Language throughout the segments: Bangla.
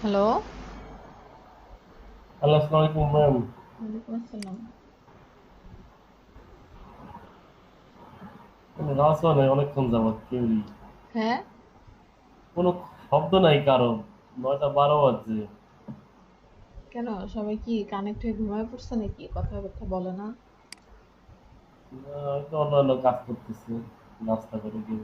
হ্যালো। হ্যালো, আসসালামু আলাইকুম ম্যাম। ওয়ালাইকুম আসসালাম। কোনো আওয়াজও নাই অনেকক্ষণ যাবত কেউই। হ্যাঁ? কোনো শব্দ নাই কারো। ৯টা ১২ বাজছে। কেন সবাই কি কানেক্ট হয়ে ঘুমায় পড়ছে নাকি? কথাবার্তা বলে না? হয়তো অন্যান্য কাজ করতেছে নাস্তা করে কেউ।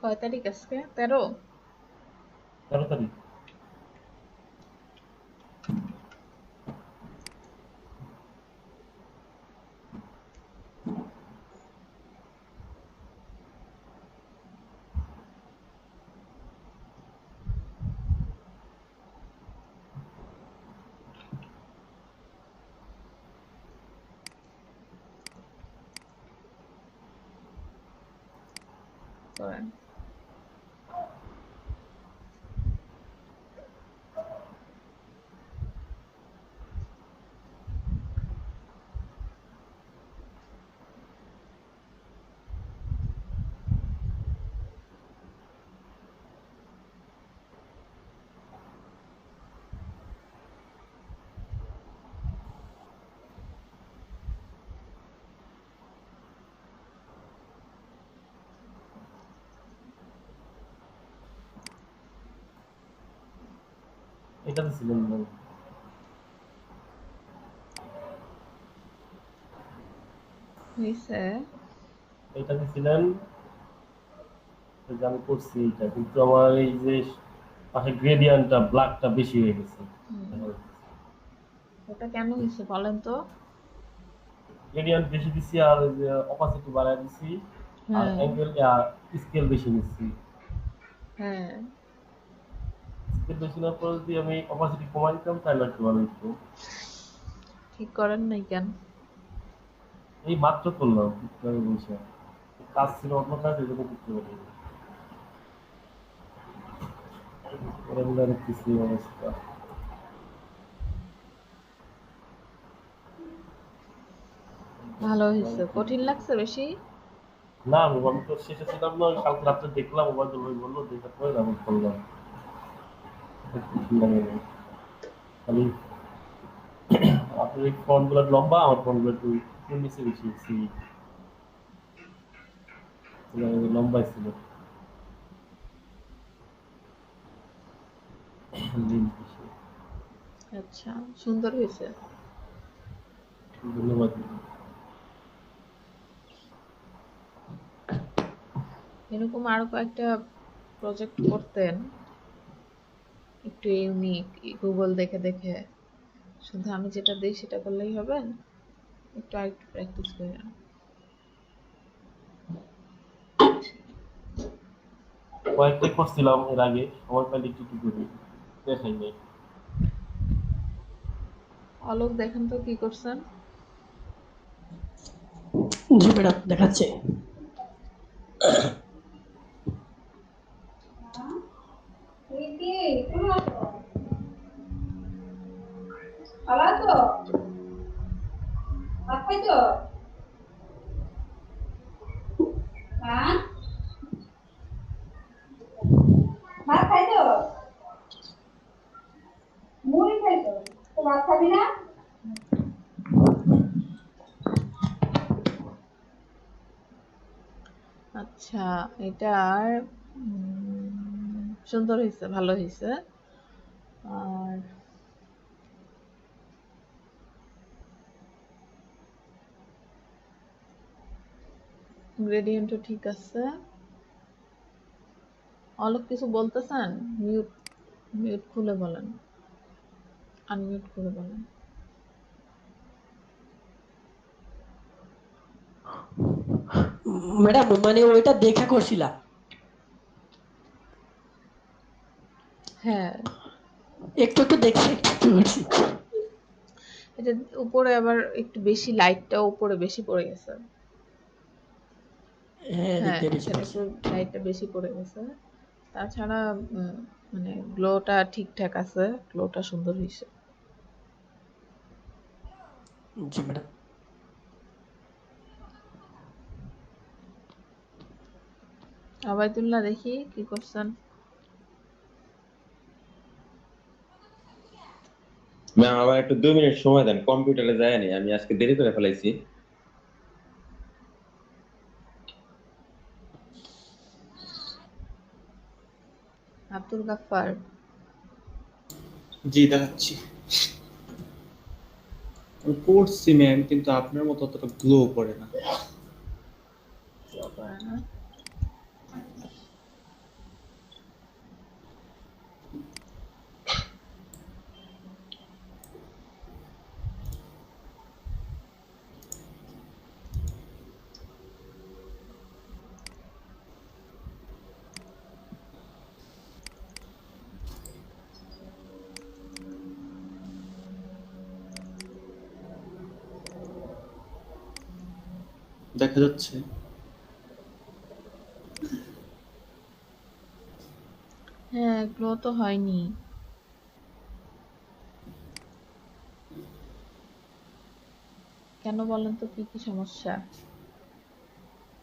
কয় তারিখ আজকে? 13? ১৩ তারিখ। করেন। এটাতে ছিলেন ম্যাম। হইছে? এটাতে ছিলেন যে আমি করছি এইটা, কিন্তু আমার এই যে পাশে গ্রেডিয়ান্টটা ব্ল্যাকটা বেশি হয়ে গেছে। হুম। ওটা কেন হইছে বলেন তো? গ্রেডিয়ান্ট বেশি দিছি আর ওই যে অপাসিটি বাড়ায় দিছি আর হ্যাঁ, অ্যাঙ্গেল স্কেল বেশি নিচ্ছি। হ্যাঁ। স্কেল বেশি নেওয়ার পর যদি আমি অপাসিটি কমাই দিতাম তাহলে একটু ভালো হতো। ঠিক করেন নাই কেন? এই মাত্র করলাম একটু আগে বসে। কাজ ছিল অন্য কাজ, এই জন্য করতে পারি। রেগুলার দেখতেছি এই অবস্থা। ভালো হইছে। কঠিন লাগছে বেশি? না আমি তো শেষে ছিলাম না, কালকে রাত্রে দেখলাম মোবাইল ভাই বললো দেখার পরে আমি করলাম। কিছু লাগে নাই। খালি আপনার এই ফোন গুলো লম্বা, আমার ফোন গুলো একটু একটু নিচে বেশি লম্বাই ছিল। length বেশি। আচ্ছা, সুন্দর হইছে। ধন্যবাদ। এরকম আরো কয়েকটা প্রজেক্ট করতেন, একটু ইউনিক, গুগল দেখে দেখে। শুধু আমি যেটা দেই সেটা করলেই হবে? একটু আরেকটু প্র্যাকটিস করেন। কয়েকটাই করছিলাম এর আগে, সময় পাইলে একটু একটু করি, দেখাই নাই। অলোক দেখেন তো কি করছেন? জি ম্যাডাম, দেখাচ্ছে। ভালো আছো? ভাত খাইছো? হ্যাঁ, ভাত খাইছো? মুড়ি খাইছো? তো ভাত খাবি না? আচ্ছা, এটার সুন্দর হয়েছে, ভালো হয়েছে। আর গ্রেডিয়েন্টও ঠিক আছে। অলোক কিছু বলতেছেন? মিউট মিউট খুলে বলেন, আনমিউট করে বলেন। ম্যাডাম, মানে ওইটা দেখা করছিলাম। হ্যাঁ, একটু একটু দেখছি, একটু একটু করছি। এটা উপরে আবার একটু বেশি, লাইটটা উপরে বেশি পড়ে গেছে। হ্যাঁ, হ্যাঁ, দেখতে বেশি এখানে পড়ছে। একটু লাইটটা বেশি পড়ে গেছে। তাছাড়া মানে গ্লোটা ঠিকঠাক আছে, গ্লোটা সুন্দর হয়েছে। জি ম্যাডাম। আবাইদুল্লাহ দেখি কি করছেন। ম্যাম আমার একটু 2 মিনিট সময় দেন, কম্পিউটারে যায়নি, আমি আজকে দেরি করে ফেলাইছি। আব্দুল গাফফার, জি দেখাচ্ছি। আমি করছি ম্যাম, কিন্তু আপনার মতো অতটা গ্লো করে না। গ্লো করে না। দেখা যাচ্ছে? হ্যাঁ, গ্লো তো হয়নি। কেন বলেন তো, কি কি সমস্যা?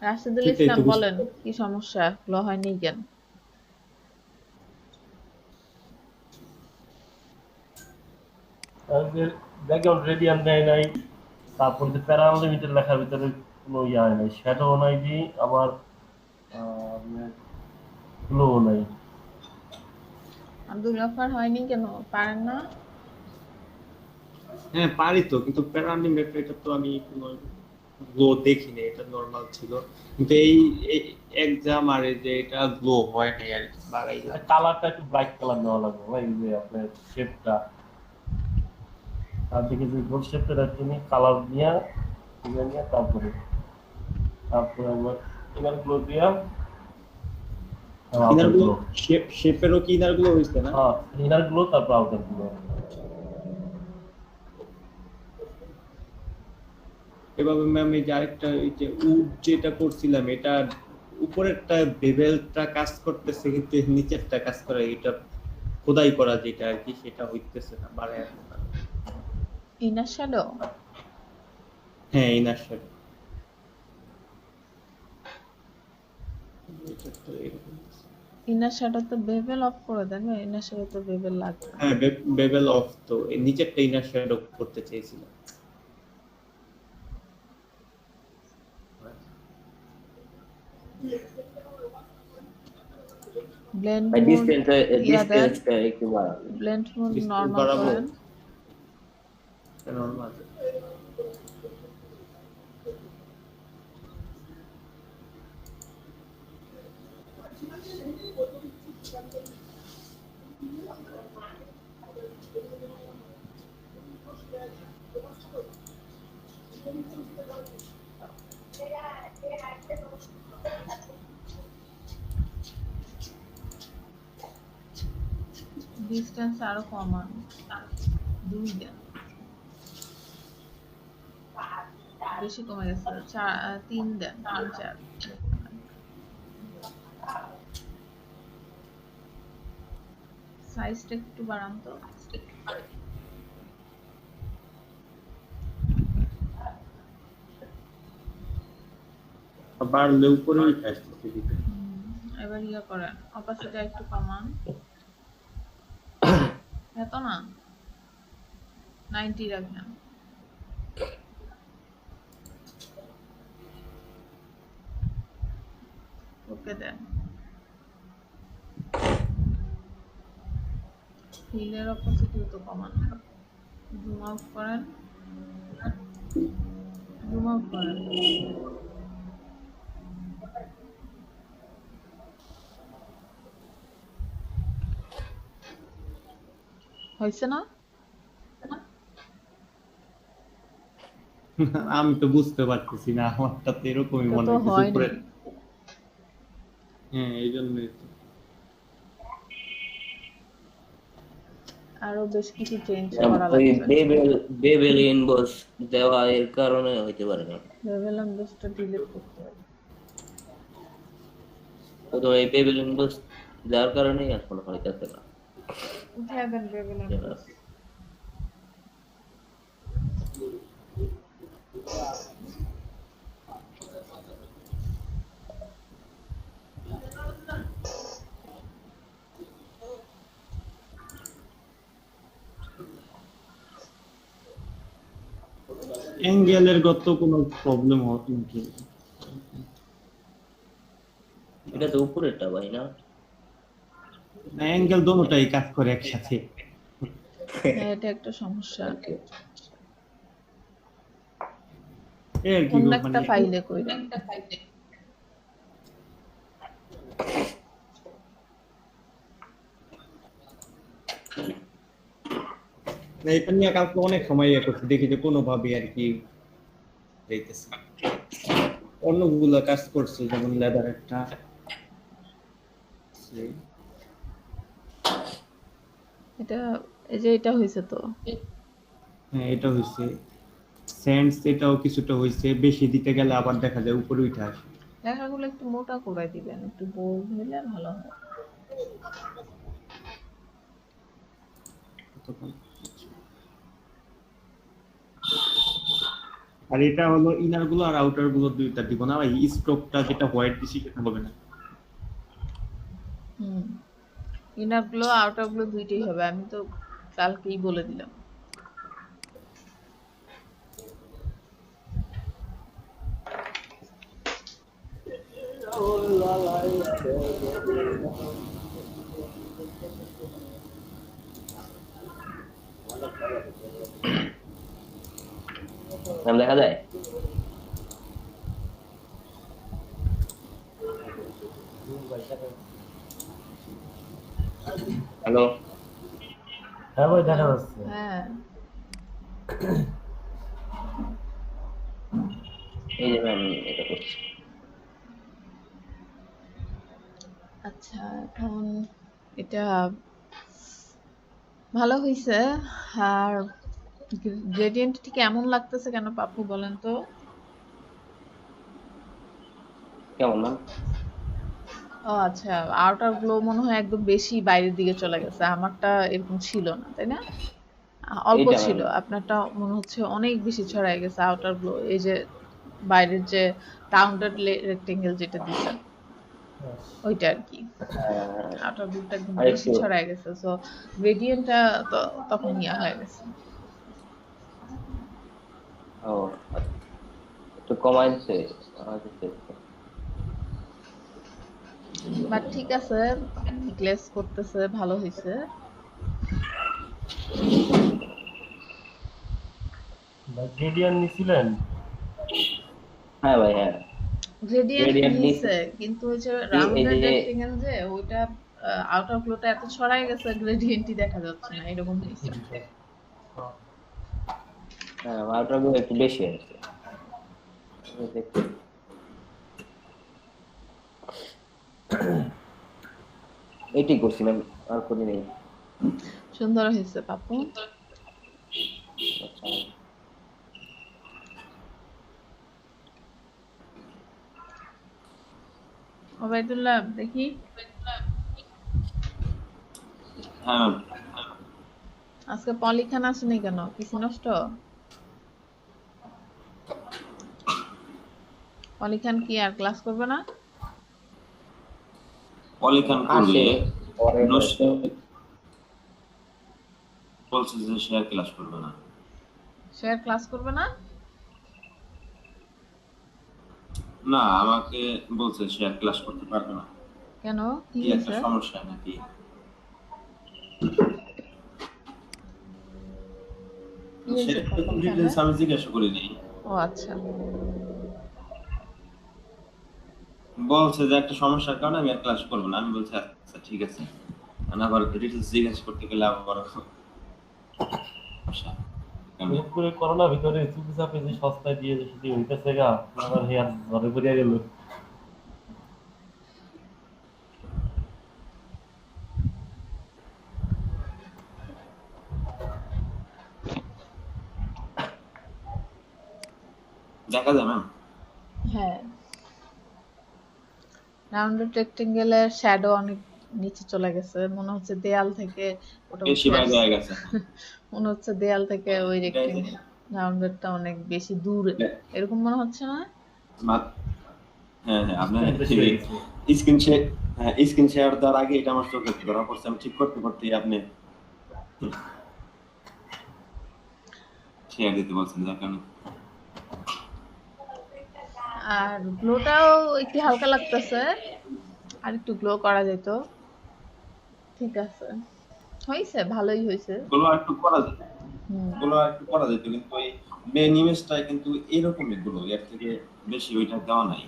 রাশেদুল সেটাই ইসলাম তো বলেন, কি সমস্যা, গ্লো হয়নি কেন? আর যে ব্যাকগ্রাউন্ড রেডিয়ান দেয় নাই, তারপর যে প্যারা আনলিমিটেড লেখার ভিতরে কোনো ইয়ে হয় নাই, শ্যাডো নাই, জি আবার গ্লো নাই। আব্দুল গাফফার হয়নি কেন, পারেন না? হ্যাঁ পারি তো, কিন্তু প্যারানিমেট এটা তো আমি কোনো গ্লো দেখিনি, এটা নর্মাল ছিল। কিন্তু এই এক্সাম আর এই যে এটা গ্লো হয় নাই আর কি, বাড়াইলাম। কালারটা একটু ব্রাইট কালার নেওয়া লাগবে ভাই, এই যে আপনার শেপটা, তার দিকে যে গোল শেপটা রাখতে নিয়ে কালার নিয়ে তারপরে আবার ইনার গ্লো দিয়া ইনার আউটার গ্লো, গ্লো। শেপেরও কি ইনার গ্লো হইছে না? হ্যাঁ, ইনার গ্লো তারপর আউটার গ্লো। এভাবে ম্যাম এই যে আরেকটা, এই যে উড যেটা করছিলাম, এটা উপরেরটা বেভেলটা কাজ করতেছে, কিন্তু নিচেরটা কাজ করে, এটা খোদাই করা যেটা আর কি, সেটা হইতেছে না, বাড়ায় না। Inner shadow? হ্যাঁ ইনার শ্যাডো। ইনার শ্যাডো তো বেভেল অফ করে দেন, ইনার শ্যাডো তো বেভেল লাগবে। হ্যাঁ বেভেল অফ, তো এই নিচেরটা ইনার শ্যাডো করতে চেয়েছিলাম। ব্লেন্ড ভাই মোড ইয়া দেন, ডিসটেন্সটা একটু বাড়ান। ব্লেন্ড মোড Distance নরমাল বাড়াবো? করেন। নরমাল। ডিস্টেন্স আরো কমান, 2 দেন, বেশি কমে গেছে, 3 দেন, 3 4। সাইজটা একটু বাড়ান তো। বাড়লে উপরে উঠে আসতেছে দিকে। এবার ইয়া করেন, অপাসিটি একটু কমান। এত না, 90 রাখবেন। ওকে দেন। ফিলের অপাসিটিও তো কমান। জুম আউট করেন, জুম আউট করেন। হয়েছে না? আমি তো বুঝতে পারতেছি না, আমারটা তো এরকমই মনে তো হচ্ছে হয়নি। উপরে। হ্যাঁ এই জন্যই তো। আরো বেশ কিছু চেঞ্জ ওই করা লাগবে। বেবেল ইনবক্স দেওয়া এর কারণে হইতে পারে না। লেভেল এমবসটা ডিলিট করতে হবে। তো এই বেবেল ইনবক্স দেওয়ার কারণেই এখন হইতেছে না। উঠায় দেন লেভেল এমবস। অ্যাঙ্গেলের গত কোনো প্রবলেম হতো নাকি? এটা তো উপরেরটা ভাই না? না, অ্যাঙ্গেল দোনোটাই কাজ করে একসাথে। হ্যাঁ, এটা একটা সমস্যা। এর কি কোন গো, একটা ফাইলে কইরেন। না, এটা নিয়ে কালকে অনেক সময় করছি, দেখি যে কোনোভাবে আর কি যাইতেছে। অন্যগুলো কাজ করছে, যেমন লেদার একটা এটা এই যে এটা হইছে তো। হ্যাঁ, এটা হইছে। সেন্স এটাও কিছুটা হইছে, বেশি দিতে গেলে আবার দেখা যায় উপরে উঠে আসে। লেখাগুলো একটু মোটা করে দিবেন, একটু বোল্ড হইলে ভালো হয়। আর এটা হলো ইনার গুলো আর আউটার গুলো দুইটা দিব না ভাই, স্ট্রোকটা যেটা হোয়াইট দিছি সেটা হবে না। ইনার গুলো আউটার গুলো দুইটাই হবে, আমি তো কালকেই বলে দিলাম। নাম দেখা যায়? হ্যালো, হ্যাঁ ভাই দেখা যাচ্ছে। হ্যাঁ, এই যে আমি এটা করছি। আচ্ছা এখন এটা ভালো হইছে। আর গ্রেডিয়েন্ট ঠিক এমন লাগতেছে কেন পাপ্পু বলেন তো? কেমন না? ও আচ্ছা, আউটার গ্লো মনে হয় একদম বেশি বাইরের দিকে চলে গেছে, আমারটা এরকম ছিল না, তাই না? অল্প এইটা ছিল, ম্যাম, আপনারটা মনে হচ্ছে অনেক বেশি ছড়ায় গেছে আউটার গ্লো। এই যে বাইরের যে রাউন্ডেড রেক্টেঙ্গেল যেটা দিছেন ওইটা আর কি, আউটার গ্লোটা একদম আর বেশি একটু ছড়ায় গেছে, সো গ্রেডিয়েন্টটা তখন ইয়া হয়ে গেছে। ও আচ্ছা, একটু কমাই দিচ্ছে। বাট ঠিক আছে, গ্লেজ করতেছে, ভালো হইছে। ভাই গ্রেডিয়ান নিছিলেন? হ্যাঁ ভাই, হ্যাঁ গ্রেডিয়েন্ট গ্রেডিয়েন্ট নিছে, কিন্তু ওই যে এই রাউন্ডেড যে রেক্টেঙ্গেল যে ওইটা আউটার গ্লোটা এত ছড়ায় গেছে, গ্রেডিয়েন্টই দেখা যাচ্ছে না, এরকম হইছে। হ্যাঁ আউটার গুলো একটু বেশি হয়েছে। এটি করছি ম্যাম, আর করি নেই। সুন্দর হয়েছে পাপ্পু। আচ্ছা, ওবাইদুল্লাহ দেখি, হ্যাঁ আজকে পলিখান আসেনি কেন? কিছু নষ্ট? পলিখান কি আর ক্লাস করবে না? পলিখান আসে করলে পরে বলছে যে সে আর ক্লাস করবে না। সে আর ক্লাস করবে না? না, আমাকে বলছে সে আর ক্লাস করতে পারবে না। কেন, কি কি একটা হয়েছে? সমস্যা নাকি? কি হয়েছে সেটা তো পলিখানে? ডিটেইলস আমি জিজ্ঞাসা করিনি। ও আচ্ছা, বলছে যে একটা সমস্যার কারণে আমি আর ক্লাস করবো না। আমি বলছি আচ্ছা ঠিক আছে। আমি আবার ডিটেইলস জিজ্ঞাসা করতে গেলে আবার সমস্যা। মিরপুরে করোনা ভিতরে চুপি চাপে যে সস্তায় দিয়ে যে সেটি হইতেছে গা, আবার হেয়ার ধরে পড়িয়া গেল। দেখা যায় ম্যাম? হ্যাঁ, রাউন্ডেড রেক্টেঙ্গেলের শ্যাডো অনেক নিচে চলে গেছে, মনে হচ্ছে দেয়াল থেকে ওটা বেশি উঠে বাইরে আসছে। হয়ে গেছে। মনে হচ্ছে দেয়াল থেকে ওই এটাই যে রাউন্ডেডটা অনেক বেশি দূরে, এরকম মনে হচ্ছে না? মা- হ্যাঁ হ্যাঁ, আপনার বেশি হয়ে গেছে। স্ক্রিন শেয়ার দেওয়ার আগে এটা আমার চোখে ধরা পড়ছে, আমি ঠিক করতে করতেই আপনি শেয়ার দিতে বলছেন, যার কারণে আর গ্লোটাও একটু হালকা লাগতেছে, আর একটু গ্লো করা যেত। ঠিক আছে, হয়েছে, ভালোই হয়েছে। গুলো একটু করা যেত, হুম, কিন্তু ওই মেন ইমেজটাই কিন্তু এরকমই গুলো, এর থেকে বেশি ওইটা দেওয়া নাই।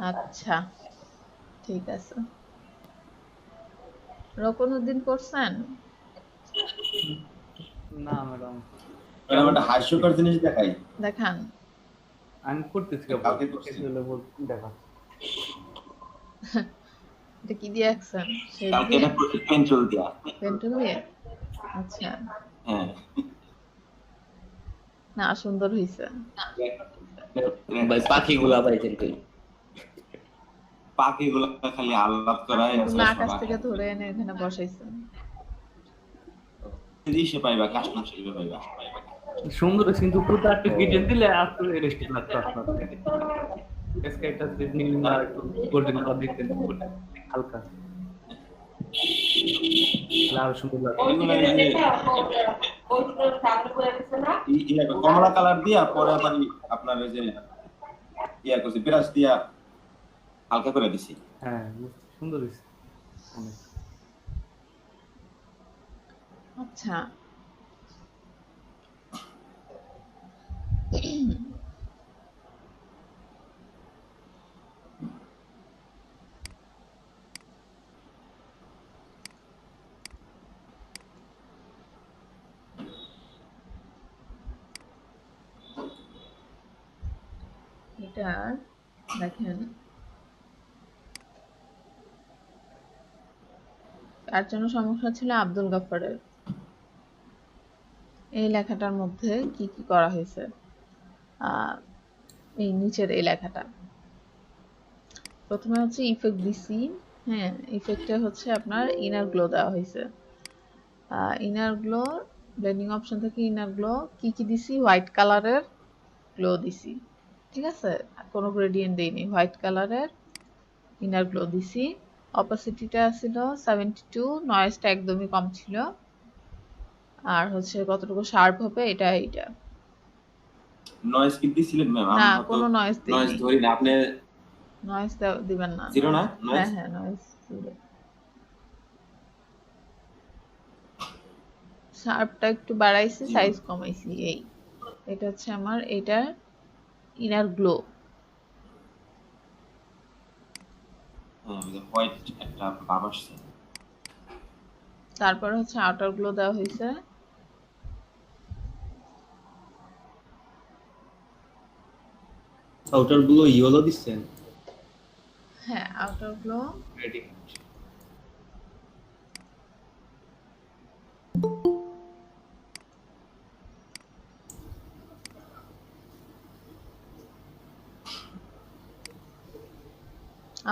আচ্ছা, ঠিক আছে। রকনউদ্দিন করছেন? না ম্যাডাম, ম্যাডাম একটা হাস্যকর জিনিস দেখাই, দেখান। আমি করতেছি কালকে করছি। দেখা। এটা কি দিয়ে আঁকছেন? শেড কালকে দিয়ে? এটা পেন্সিল দিয়া। পেন্টুল দিয়ে? আচ্ছা, হ্যাঁ, না সুন্দর হয়েছে। ভাই পাখিগুলা পাইছেন কই? পাখিগুলো খালি আলাপ করাই আছে, তুমি আকাশ থেকে ধরে এনে এখানে বসাইছেন। সে পাইবা, কাস্টম হিসেবে পাইবা। সুন্দর হয়েছে, কিন্তু পুরো একটু গিটেন দিলে আসলে রেস্ট লাগতো আপনার। স্কাইটা নীল না একটু গোল্ডেন কালার দেখতেন হালকা, লাল সুন্দর লাগতো। এগুলো এই যে কমলা কালার দিয়া পরে আবার আপনার ওই যে করছি, ব্রাশ দিয়া হালকা করে দিছি। হ্যাঁ, সুন্দর হয়েছে অনেক। আচ্ছা, এটা দেখেন, কার জন্য সমস্যা ছিল? আব্দুল গাফফারের। এই লেখাটার মধ্যে কি কি করা হয়েছে? এই নিচের এই লেখাটা প্রথমে হচ্ছে ইফেক্ট দিছি। হ্যাঁ, ইফেক্টে হচ্ছে আপনার ইনার গ্লো দেওয়া হয়েছে। ইনার গ্লো ব্লেন্ডিং অপশন থেকে ইনার গ্লো কি কি দিছি? হোয়াইট কালারের গ্লো দিছি, ঠিক আছে? কোনো গ্রেডিয়েন্ট দেইনি, হোয়াইট কালারের ইনার গ্লো দিছি। অপাসিটিটা ছিল 72, নয়েজটা একদমই কম ছিল। আর হচ্ছে কতটুকু শার্প হবে এটা এইটা। নয়েজ কি দিছিলেন ম্যাম? না, আমরা তো কোনো নয়েজ নয়েজ দেইনি। ধরি না, আপনি নয়েজ দিবেন না। জিরো না হ্যাঁ নয়েজ? হ্যাঁ, নয়েজ জিরো। শার্পটা একটু বাড়াইছি, জি। সাইজ কমাইছি, এই এটা হচ্ছে আমার এটা ইনার গ্লো। হ্যাঁ, ওই যে হোয়াইট একটা ভাব আসছে। তারপর হচ্ছে আউটার গ্লো দেওয়া হয়েছে। আউটার গুলো ইয়েলো দিচ্ছেন? হ্যাঁ, আউটার গ্লো। রেডি।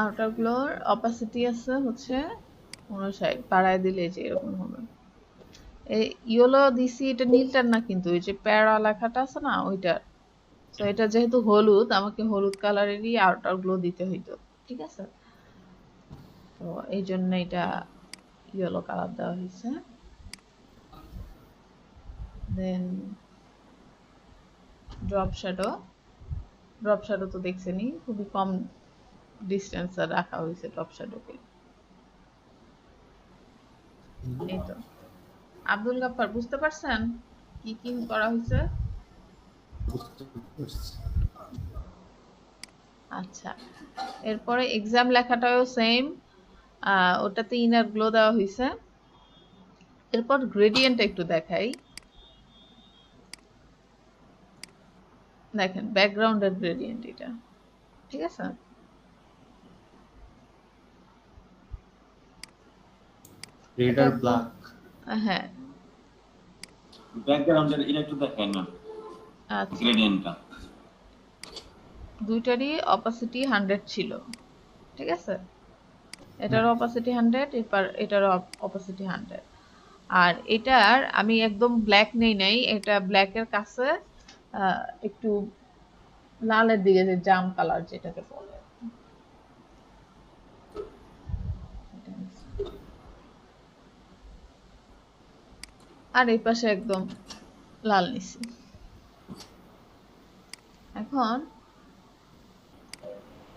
আউটার গ্লোর অপাসিটি আছে হচ্ছে 59, বাড়ায় দিলে যে এরকম হবে। এই ইয়েলো দিছি, এটা নীলটার না কিন্তু, ওই যে প্যারা লেখাটা আছে না ওইটার। তো এটা যেহেতু হলুদ, আমাকে হলুদ কালারেরই আউটার গ্লো দিতে হইতো, ঠিক আছে? তো এই জন্য এটা ইয়েলো কালার দেওয়া হয়েছে। দেন ড্রপ শ্যাডো তো দেখছেনই, খুবই কম ডিস্টেন্সে রাখা হয়েছে ড্রপ শ্যাডোকে। এই তো আব্দুল গাফফার, বুঝতে পারছেন কি কি করা হয়েছে? আচ্ছা, এরপরে এক্সাম লেখাটাও সেম, ওটাতে ইনার গ্লো দেওয়া হয়েছে। এরপর গ্রেডিয়েন্ট একটু দেখাই, দেখেন ব্যাকগ্রাউন্ডের গ্রেডিয়েন্ট এটা, ঠিক আছে? রেড আর ব্ল্যাক। হ্যাঁ, ব্যাকগ্রাউন্ডের এটা একটু দেখেন ম্যাম। আচ্ছা, গ্রেডিয়েন্টটা। দুইটারই অপাসিটি 100 ছিল, ঠিক আছে? এটারও অপাসিটি 100, এটারও অপাসিটি 100। আর এটার আমি একদম ব্ল্যাক নেই নাই, এটা ব্ল্যাকের কাছে একটু লালের দিকে, যে জাম কালার যেটাকে বলে, এটা নিছি। আর এই পাশে একদম লাল নিছি। এখন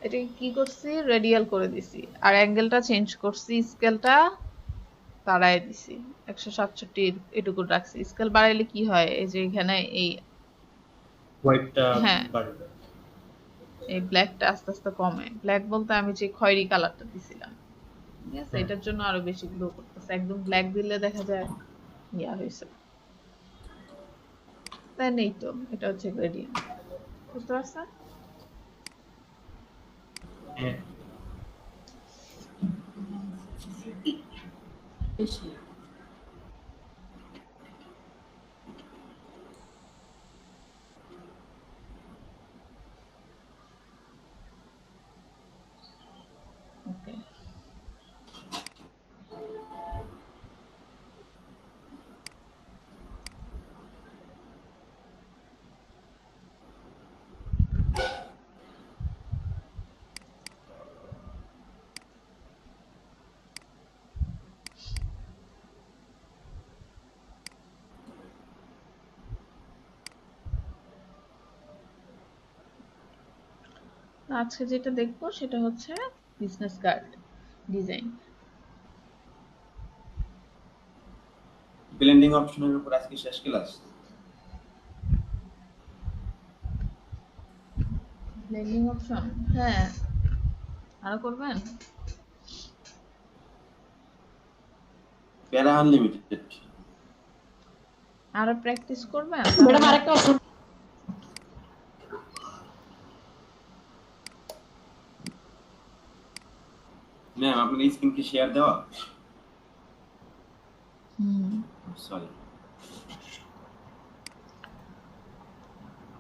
এটাকে কি করছি, রেডিয়াল করে দিছি, আর অ্যাঙ্গেলটা চেঞ্জ করছি, স্কেলটা বাড়ায় দিছি 167 এটুকু রাখছি। স্কেল বাড়াইলে কি হয়, এই যে এখানে এই হোয়াইটটা হ্যাঁ বাড়বে। এই ব্ল্যাকটা আস্তে আস্তে কমে। ব্ল্যাক বলতে আমি যে খয়েরি কালারটা দিছিলাম, ঠিক আছে, এটার জন্য আরো বেশি গ্লো করতেছে। একদম ব্ল্যাক দিলে দেখা যায় ইয়া হয়েছে, তাই নেই তো। এটা হচ্ছে গ্রেডিয়েন্ট, বুঝতে পারছেন? হ্যাঁ ওকে, আজকে যেটা দেখবো সেটা হচ্ছে বিজনেস কার্ড ডিজাইন। ব্লেন্ডিং অপশনের উপর আজকে শেষ ক্লাস। ব্লেন্ডিং অপশন, হ্যাঁ, আরো করবেন? প্যারা আনলিমিটেড। আরো প্র্যাকটিস করবেন ম্যাডাম তাহলে। আরেকটা অপশন। ম্যাম আপনার স্ক্রিন কি শেয়ার দেওয়া? হুম, সরি।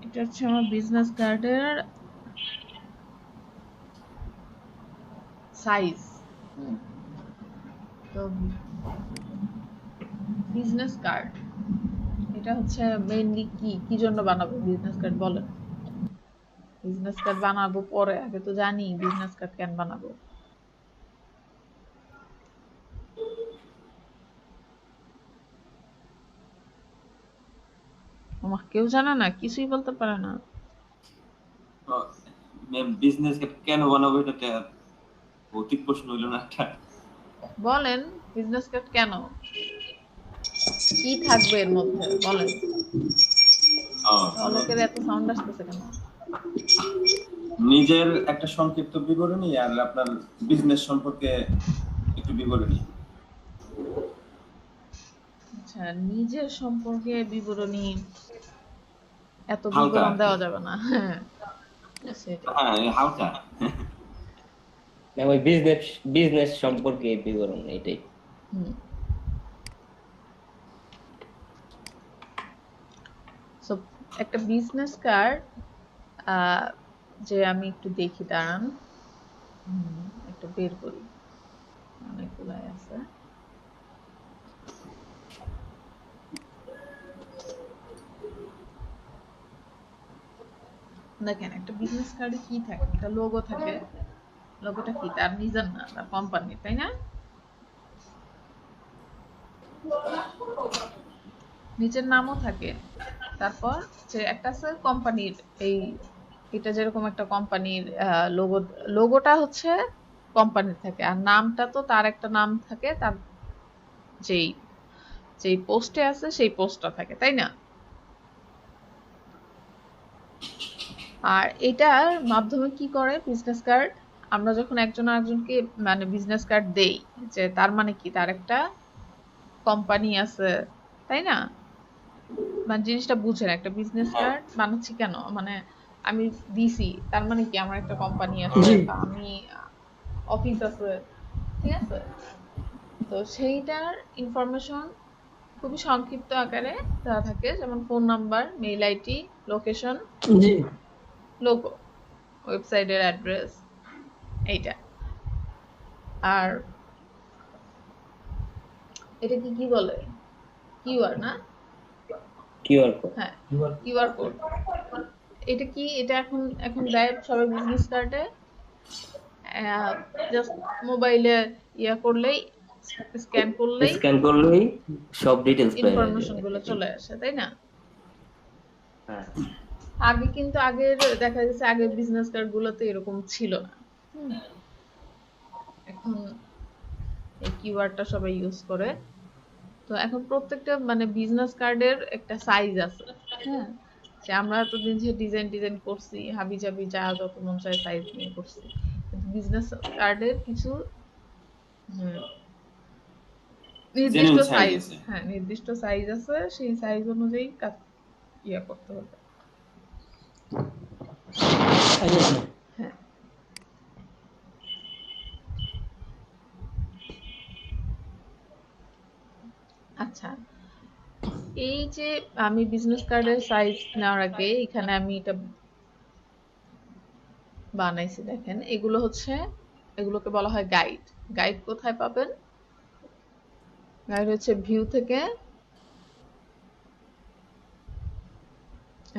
এটা হচ্ছে আমার বিজনেস কার্ডের সাইজ। তো বিজনেস কার্ড এটা হচ্ছে মেইনলি কি কি জন্য বানাবো বিজনেস কার্ড বলেন? বিজনেস কার্ড বানাবো পরে, আগে তো জানি বিজনেস কার্ড কেন বানাবো। আমার কেউ জানে না, কিছুই বলতে পারে না। ম্যাম বিজনেস কেন বানাবো, এটা ভৌতিক প্রশ্ন হইল না একটা? বলেন বিজনেস কার্ড কেন, কি থাকবে এর মধ্যে বলেন। অলোকের এত সাউন্ড আসতেছে কেন? নিজের একটা সংক্ষিপ্ত বিবরণী আর আপনার বিজনেস সম্পর্কে একটু বিবরণী। আচ্ছা, নিজের সম্পর্কে বিবরণী এত হালকা বিবরণ আর কি। দেওয়া যাবে না। হ্যাঁ সেটাই। হ্যাঁ হালকা। ওই বিজনেস সম্পর্কে বিবরণ এটাই। হুম, সো একটা বিজনেস কার্ড যে আমি একটু দেখি, দাঁড়ান, একটা বের করি, অনেকগুলাই আছে। দেখেন একটা বিজনেস কার্ডে কি থাকে, একটা লোগো থাকে। লোগোটা কি তার নিজের না, তার কোম্পানি, তাই না? নিজের নামও থাকে। তারপর যে একটা আছে কোম্পানির, এই এটা যেরকম একটা কোম্পানির লোগো, লোগোটা হচ্ছে কোম্পানির থাকে, আর নামটা তো তার একটা নাম থাকে, তার যেই যেই পোস্টে আছে সেই পোস্টটা থাকে, তাই না? আর এটার মাধ্যমে কি করে বিজনেস কার্ড, আমরা যখন একজন আরেকজনকে মানে বিজনেস কার্ড দেই, যে তার মানে কি তার একটা কোম্পানি আছে, তাই না? মানে জিনিসটা বুঝেন, একটা বিজনেস কার্ড বানাচ্ছি কেন, মানে আমি দিছি তার মানে কি আমার একটা কোম্পানি আছে, জি। বা আমি অফিস আছে, ঠিক আছে? তো সেইটার ইনফরমেশন খুবই সংক্ষিপ্ত আকারে দেওয়া থাকে, যেমন phone number, mail ID, location, জি লোগো, ওয়েবসাইটের অ্যাড্রেস, এইটা। আর এটা কি বলে, কিউআর না? QR code. হ্যাঁ, কিউআর কিউআর কোড। এটা কি, এটা এখন এখন দেয় সবাই বিজনেস কার্ডে। জাস্ট মোবাইলে ইয়া করলেই, স্ক্যান করলেই স্ক্যান করলেই সব ডিটেলস পেয়ে ইনফরমেশন যাবে। গুলো চলে আসে, তাই না? হ্যাঁ আগে কিন্তু আগের দেখা যাচ্ছে আগের বিজনেস কার্ড গুলোতে এরকম ছিল না। হুম। এখন এই কিওয়ার্ডটা সবাই ইউজ করে। তো এখন প্রত্যেকটা মানে বিজনেস কার্ডের একটা সাইজ আছে। হ্যাঁ, যে আমরা এতদিন যে ডিজাইন ডিজাইন করছি, হাবি জাবি যা যত মন চায় সাইজ নিয়ে করছি, কিন্তু বিজনেস কার্ডের কিছু হুম, নির্দিষ্ট জেনুইন সাইজ সাইজ, আছে। হ্যাঁ নির্দিষ্ট সাইজ আছে, সেই সাইজ অনুযায়ী কাজ ইয়া করতে হবে। আচ্ছা হ্যাঁ, আচ্ছা। এই যে আমি বিজনেস কার্ডের সাইজ নেওয়ার আগে এখানে আমি এটা বানাইছি, দেখেন এগুলো হচ্ছে, এগুলোকে বলা হয় গাইড। গাইড কোথায় পাবেন? গাইড হচ্ছে ভিউ থেকে,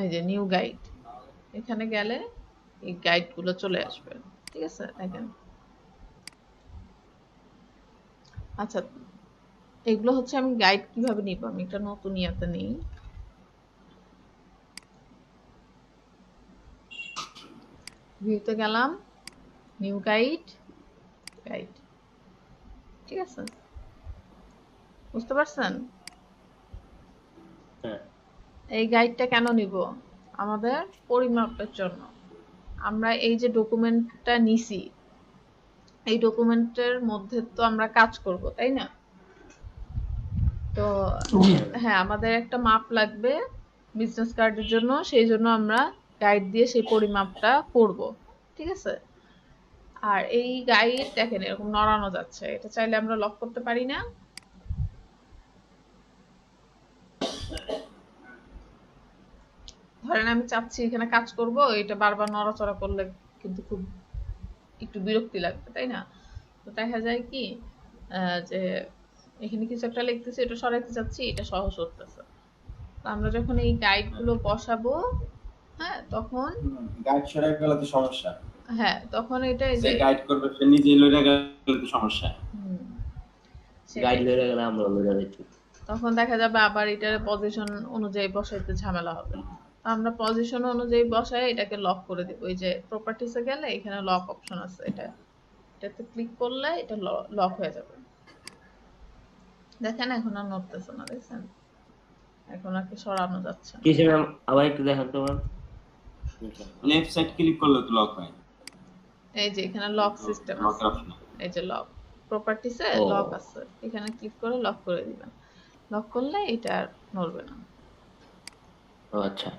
এই যে নিউ গাইড, এখানে গেলে এই গাইড গুলো চলে আসবে। ঠিক আছে, দেখেন। আচ্ছা, এগুলো হচ্ছে আমি গাইড কিভাবে নিব, আমি একটা নতুন ইয়াতে নেই। ভিউতে গেলাম, নিউ গাইড, গাইড। ঠিক আছে, বুঝতে পারছেন? হ্যাঁ এই গাইডটা কেন নিব? আমাদের পরিমাপের জন্য। আমরা এই যে ডকুমেন্টটা নিছি, এই ডকুমেন্টের মধ্যে তো আমরা কাজ করব, তাই না? তো জি হ্যাঁ, আমাদের একটা মাপ লাগবে বিজনেস কার্ডের জন্য, সেই জন্য আমরা গাইড দিয়ে সেই পরিমাপটা করব। ঠিক আছে? আর এই গাইড দেখেন এরকম নড়ানো যাচ্ছে, এটা চাইলে আমরা লক করতে পারি না? ধরেন আমি চাচ্ছি এখানে কাজ করব, এটা বারবার নড়াচড়া করলে কিন্তু খুব একটু বিরক্তি লাগবে, তাই না? তো দেখা যায় কি, যে এখানে কিছু একটা লিখতেছি, এটা সরাইতে চাচ্ছি, এটা সহ সরতেছে। তো আমরা যখন এই গাইড গুলো বসাবো, হ্যাঁ তখন, গাইড সরাই গেলে তো সমস্যা। হ্যাঁ তখন এটা এই যে যে গাইড করবে সে নিজেই লইরা গেলে তো সমস্যা। হুম, গাইড সেটাই। লয়ে গেলে আমরা লয়ে যাচ্ছি। তখন দেখা যাবে আবার এটার পজিশন অনুযায়ী বসাইতে ঝামেলা হবে। তো আমরা পজিশন অনুযায়ী বসাই এটাকে লক করে দিব। এই যে প্রপার্টিসে গেলে এখানে লক অপশন আছে, এটাতে ক্লিক করলে এটা লক হয়ে যাবে। দেখেন এখন আর নড়তেছে না, দেখছেন? এখন আর কি সরানো যাচ্ছে না। কিসে ম্যাম আবার একটু দেখান তো ম্যাম। লেফট সাইড ক্লিক করলে তো লক হয়। এই যে এখানে লক সিস্টেম লকের আছে, অপশন। এই যে লক প্রপার্টিসে ও লক আছে, এখানে ক্লিক করে লক করে দিবেন। লক করলে এটা আর নড়বে না। ও আচ্ছা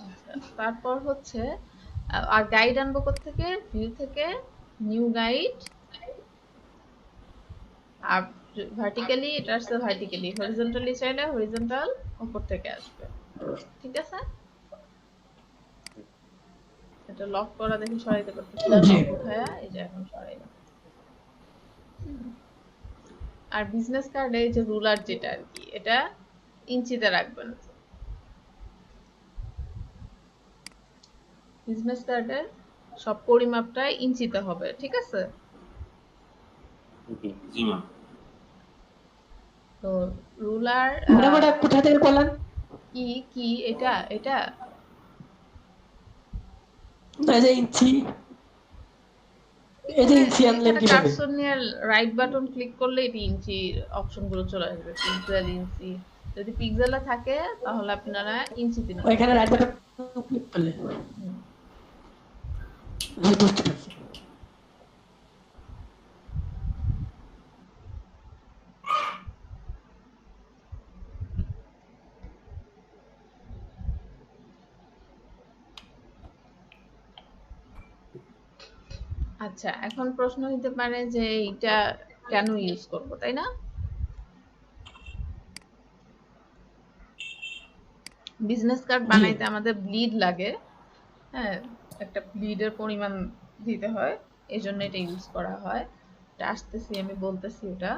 আচ্ছা, তারপর হচ্ছে আর গাইড আনবো কোত্থেকে? ভিউ থেকে, নিউ গাইড। আর ভার্টিক্যালি এটা আসছে, ভার্টিক্যালি হরিজন্টালি চাইলে হরিজন্টাল উপর থেকে আসবে। ঠিক আছে, এটা লক করা দেখি সরাইতে পারতেছিলাম, জি। লক উঠায়া এই যে এখন সরাইলাম। আর বিজনেস কার্ডে এই যে রুলার যেটা আর কি, এটা ইঞ্চিতে রাখবেন। বিজনেস কার্ডের সব পরিমাপটা ইঞ্চিতে হবে, ঠিক আছে? জি জি ম্যাম। তো রুলার ম্যাডাম ওটা কোথা থেকে করলেন? কি কি এটা এটা এই যে ইঞ্চি, এই যে ইঞ্চি আনলেন এখানে কিভাবে? কার্সর নিয়ে রাইট বাটন ক্লিক করলে এটি ইঞ্চির অপশন গুলো চলে আসবে, পিক্সেল, ইঞ্চি। যদি পিক্সেলে থাকে তাহলে আপনারা ইঞ্চিতে নিতে ওইখানে রাইট বাটন ক্লিক করলে জি বুঝতে পারছি। আচ্ছা, এখন প্রশ্ন হতে পারে যে এটা কেন ইউজ করব, তাই না? বিজনেস কার্ড জি। বানাইতে আমাদের ব্লিড লাগে। হ্যাঁ, একটা ব্লিডের পরিমাণ দিতে হয়, এই জন্য এটা ইউজ করা হয়। এটা আসতেছি, আমি বলতেছি ওটা।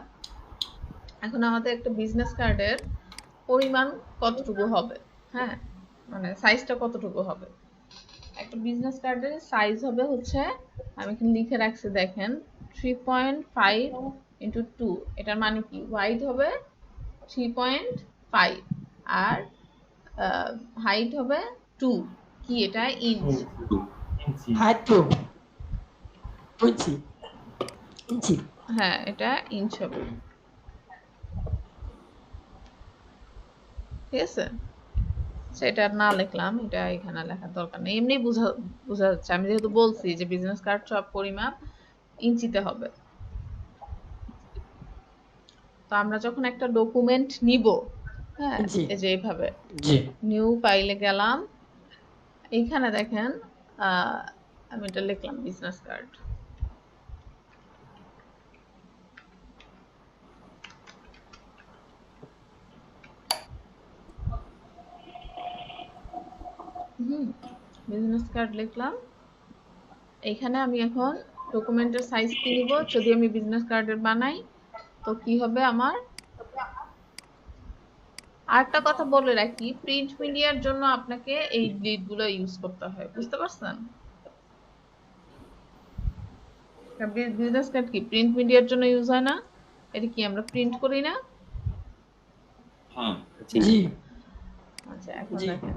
এখন আমাদের একটা বিজনেস কার্ডের পরিমাণ কতটুকু হবে, হ্যাঁ, মানে সাইজটা কতটুকু হবে। একটা বিজনেস কার্ডের সাইজ হবে হচ্ছে, আমি এখানে লিখে রাখছি দেখেন, 3.5 ইন্টু 2। এটার মানে কি, ওয়াইড হবে 3.5 আর হাইট হবে 2। কি এটা? ইঞ্চ। ইঞ্চি। হাইট টু ইঞ্চি ইঞ্চি হ্যাঁ, এটা ইঞ্চ হবে, ঠিক আছে? সেটা না লিখলাম, এটা এখানে লেখার দরকার নেই, এমনি বোঝা যাচ্ছে। আমি যেহেতু বলছি যে বিজনেস কার্ড সব পরিমাপ ইঞ্চিতে হবে। তো আমরা যখন একটা ডকুমেন্ট নিব, হ্যাঁ, জি। এই যে এইভাবে জি নিউ ফাইলে গেলাম, এইখানে দেখেন আমি এটা লিখলাম বিজনেস কার্ড। বিজনেস কার্ড লিখলাম। এইখানে আমি এখন ডকুমেন্টের সাইজ কি নিব, যদি আমি বিজনেস কার্ডের বানাই তো কি হবে আমার। আরেকটা কথা বলে রাখি, প্রিন্ট মিডিয়ার জন্য আপনাকে এই ব্লিড গুলো ইউজ করতে হয়, বুঝতে পারছেন? বিজনেস কার্ড কি প্রিন্ট মিডিয়ার জন্য ইউজ হয় না? এটা কি আমরা প্রিন্ট করি না? হ্যাঁ জি আচ্ছা, এখন জি। দেখেন,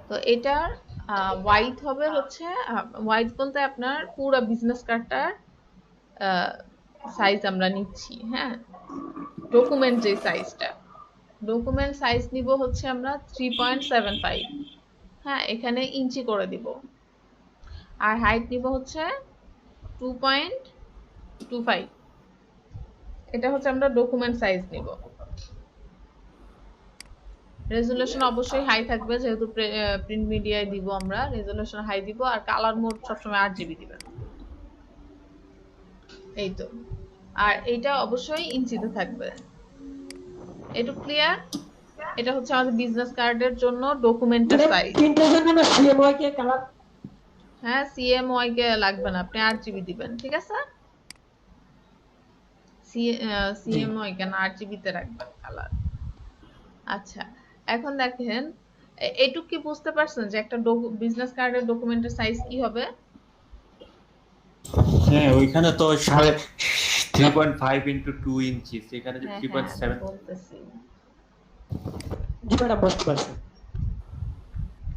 তো এটার ওয়াইড হবে হচ্ছে, ওয়াইড বলতে আপনার পুরো বিজনেস কার্ডটার সাইজ আমরা নিচ্ছি, হ্যাঁ, ডকুমেন্ট যে সাইজটা, ডকুমেন্ট সাইজ নিব হচ্ছে আমরা 3.75, হ্যাঁ, এখানে ইঞ্চি করে দিব। আর হাইট নিব হচ্ছে 2.25, এটা হচ্ছে আমরা ডকুমেন্ট সাইজ নিব। রেজুলেশন অবশ্যই হাই থাকবে, যেহেতু প্রিন্ট মিডিয়ায় দিব আমরা, রেজুলেশন হাই দিব। আর কালার মোড সবসময় 8GB দিবেন, এই তো। আর এইটা অবশ্যই ইঞ্চিতে থাকবে। এটুকু ক্লিয়ার? এটা হচ্ছে আমাদের বিজনেস কার্ডের জন্য ডকুমেন্টের সাইজ। প্রিন্টের জন্য না সিএমওয়াই কে কালার? হ্যাঁ, সিএমওয়াই কে লাগবে না, আপনি 8GB দিবেন, ঠিক আছে? সিএমওয়াই কেন 8GB তে রাখবেন কালার। আচ্ছা, এখন দেখেন, এটুক কি বুঝতে পারছেন যে একটা বিজনেস কার্ডের ডকুমেন্টের সাইজ কি হবে? হ্যাঁ, ওইখানে তো 3.5 ইন্টু 2 ইঞ্চি, সেখানে যে হ্যাঁ, 3.7। বলতেছি। জি ম্যাডাম, বুঝতে পারছি।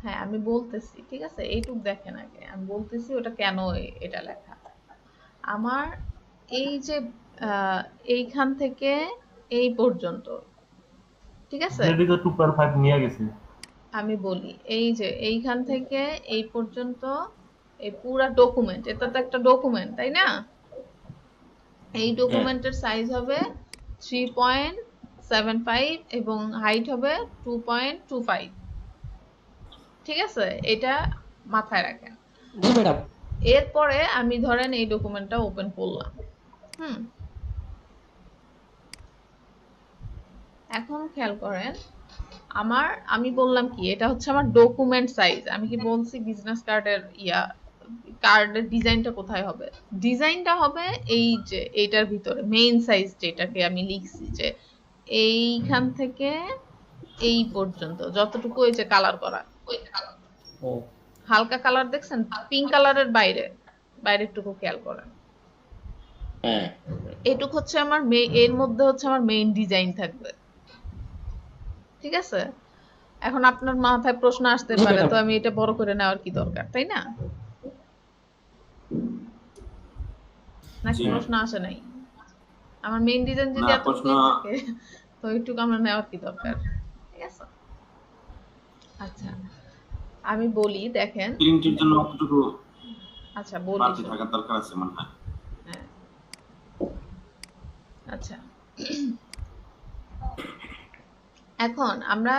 হ্যাঁ, আমি বলতেছি, ঠিক আছে? এইটুক দেখেন আগে, আমি বলতেছি ওটা কেন এটা লেখা। আমার এই যে এইখান থেকে এই পর্যন্ত, ঠিক আছে? এদিকে 2.5 নিয়ে গেছি। আমি বলি, এই যে এইখান থেকে এই পর্যন্ত এই পুরা ডকুমেন্ট, এটা তো একটা ডকুমেন্ট, তাই না? এই ডকুমেন্টের সাইজ হবে 3.75 এবং হাইট হবে 2.25, ঠিক আছে? এটা মাথায় রাখেন। জি ম্যাডাম। এরপরে আমি ধরেন এই ডকুমেন্টটা ওপেন করলাম, এখন খেয়াল করেন, আমি বললাম কি, এটা হচ্ছে আমার ডকুমেন্ট সাইজ। আমি কি বলছি বিজনেস কার্ডের কার্ডের ডিজাইনটা কোথায় হবে? ডিজাইনটা হবে এই যে এইটার ভিতরে, মেইন সাইজ যেটাকে আমি লিখছি, যে এইখান থেকে এই পর্যন্ত যতটুকু এই যে কালার করা, ও হালকা কালার দেখছেন, পিঙ্ক কালারের বাইরেরটুকু খেয়াল করেন। হ্যাঁ এটুক হচ্ছে আমার এর মধ্যে হচ্ছে আমার মেইন ডিজাইন থাকবে, ঠিক আছে? এখন আপনার মাথায় প্রশ্ন আসতে জি, পারে, ম্যাডাম। তো আমি এটা বড় করে নেওয়ার কি দরকার, তাই না? নাকি জি। প্রশ্ন আসে নাই? আমার মেইন ডিজাইন যদি না, এতটুকু প্রশ্ন- থাকে, তো এইটুকু আমরা নেওয়ার কি দরকার, ঠিক আছে? আচ্ছা, আমি বলি, দেখেন, প্রিন্টের জন্য কতটুকু আচ্ছা বলি, বাড়তি শোনো। থাকার দরকার আছে মনে হয়। হ্যাঁ, আচ্ছা, এখন আমরা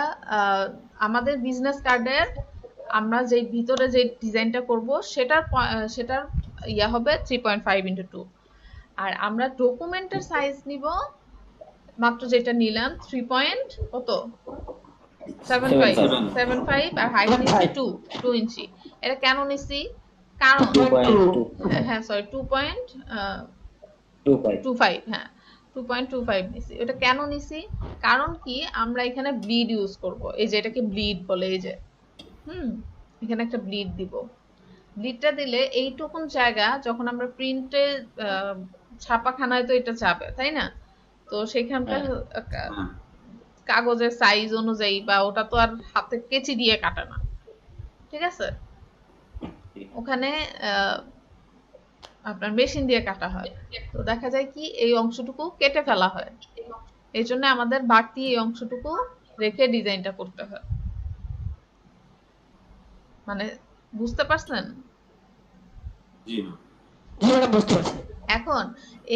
আমাদের বিজনেস কার্ডের আমরা যে ভিতরে যে ডিজাইনটা করব সেটার ইয়া হবে 3.5 into 2। আর আমরা ডকুমেন্টের সাইজ নিব মাত্র যেটা নিলাম 3 পয়েন্ট কত 75 আর হাইট নিচ্ছি 2 ইঞ্চি। এটা কেন নিছি? কারণ 2.2 হ্যাঁ সরি 2.25 হ্যাঁ 2.25 নিছি। এটা কেন নিছি? কারণ কি আমরা এখানে ব্লিড ইউজ করব, এই যে এটাকে ব্লিড বলে, এই যে এখানে একটা ব্লিড দিব। ব্লিডটা দিলে এইটুকুন জায়গা যখন আমরা প্রিন্টে ছাপাখানায় তো এটা যাবে তাই না, তো সেখানকার কাগজের সাইজ অনুযায়ী বা ওটা তো আর হাতে কেচি দিয়ে কাটে না, ঠিক আছে, ওখানে আপনার মেশিন দিয়ে কাটা হয়। তো দেখা যায় কি এই অংশটুকু কেটে ফেলা হয়, এই জন্য আমাদের বাড়তি এই অংশটুকু রেখে ডিজাইনটা করতে হয়। মানে বুঝতে পারছেন? জি ম্যাডাম বুঝতে পারছি। এখন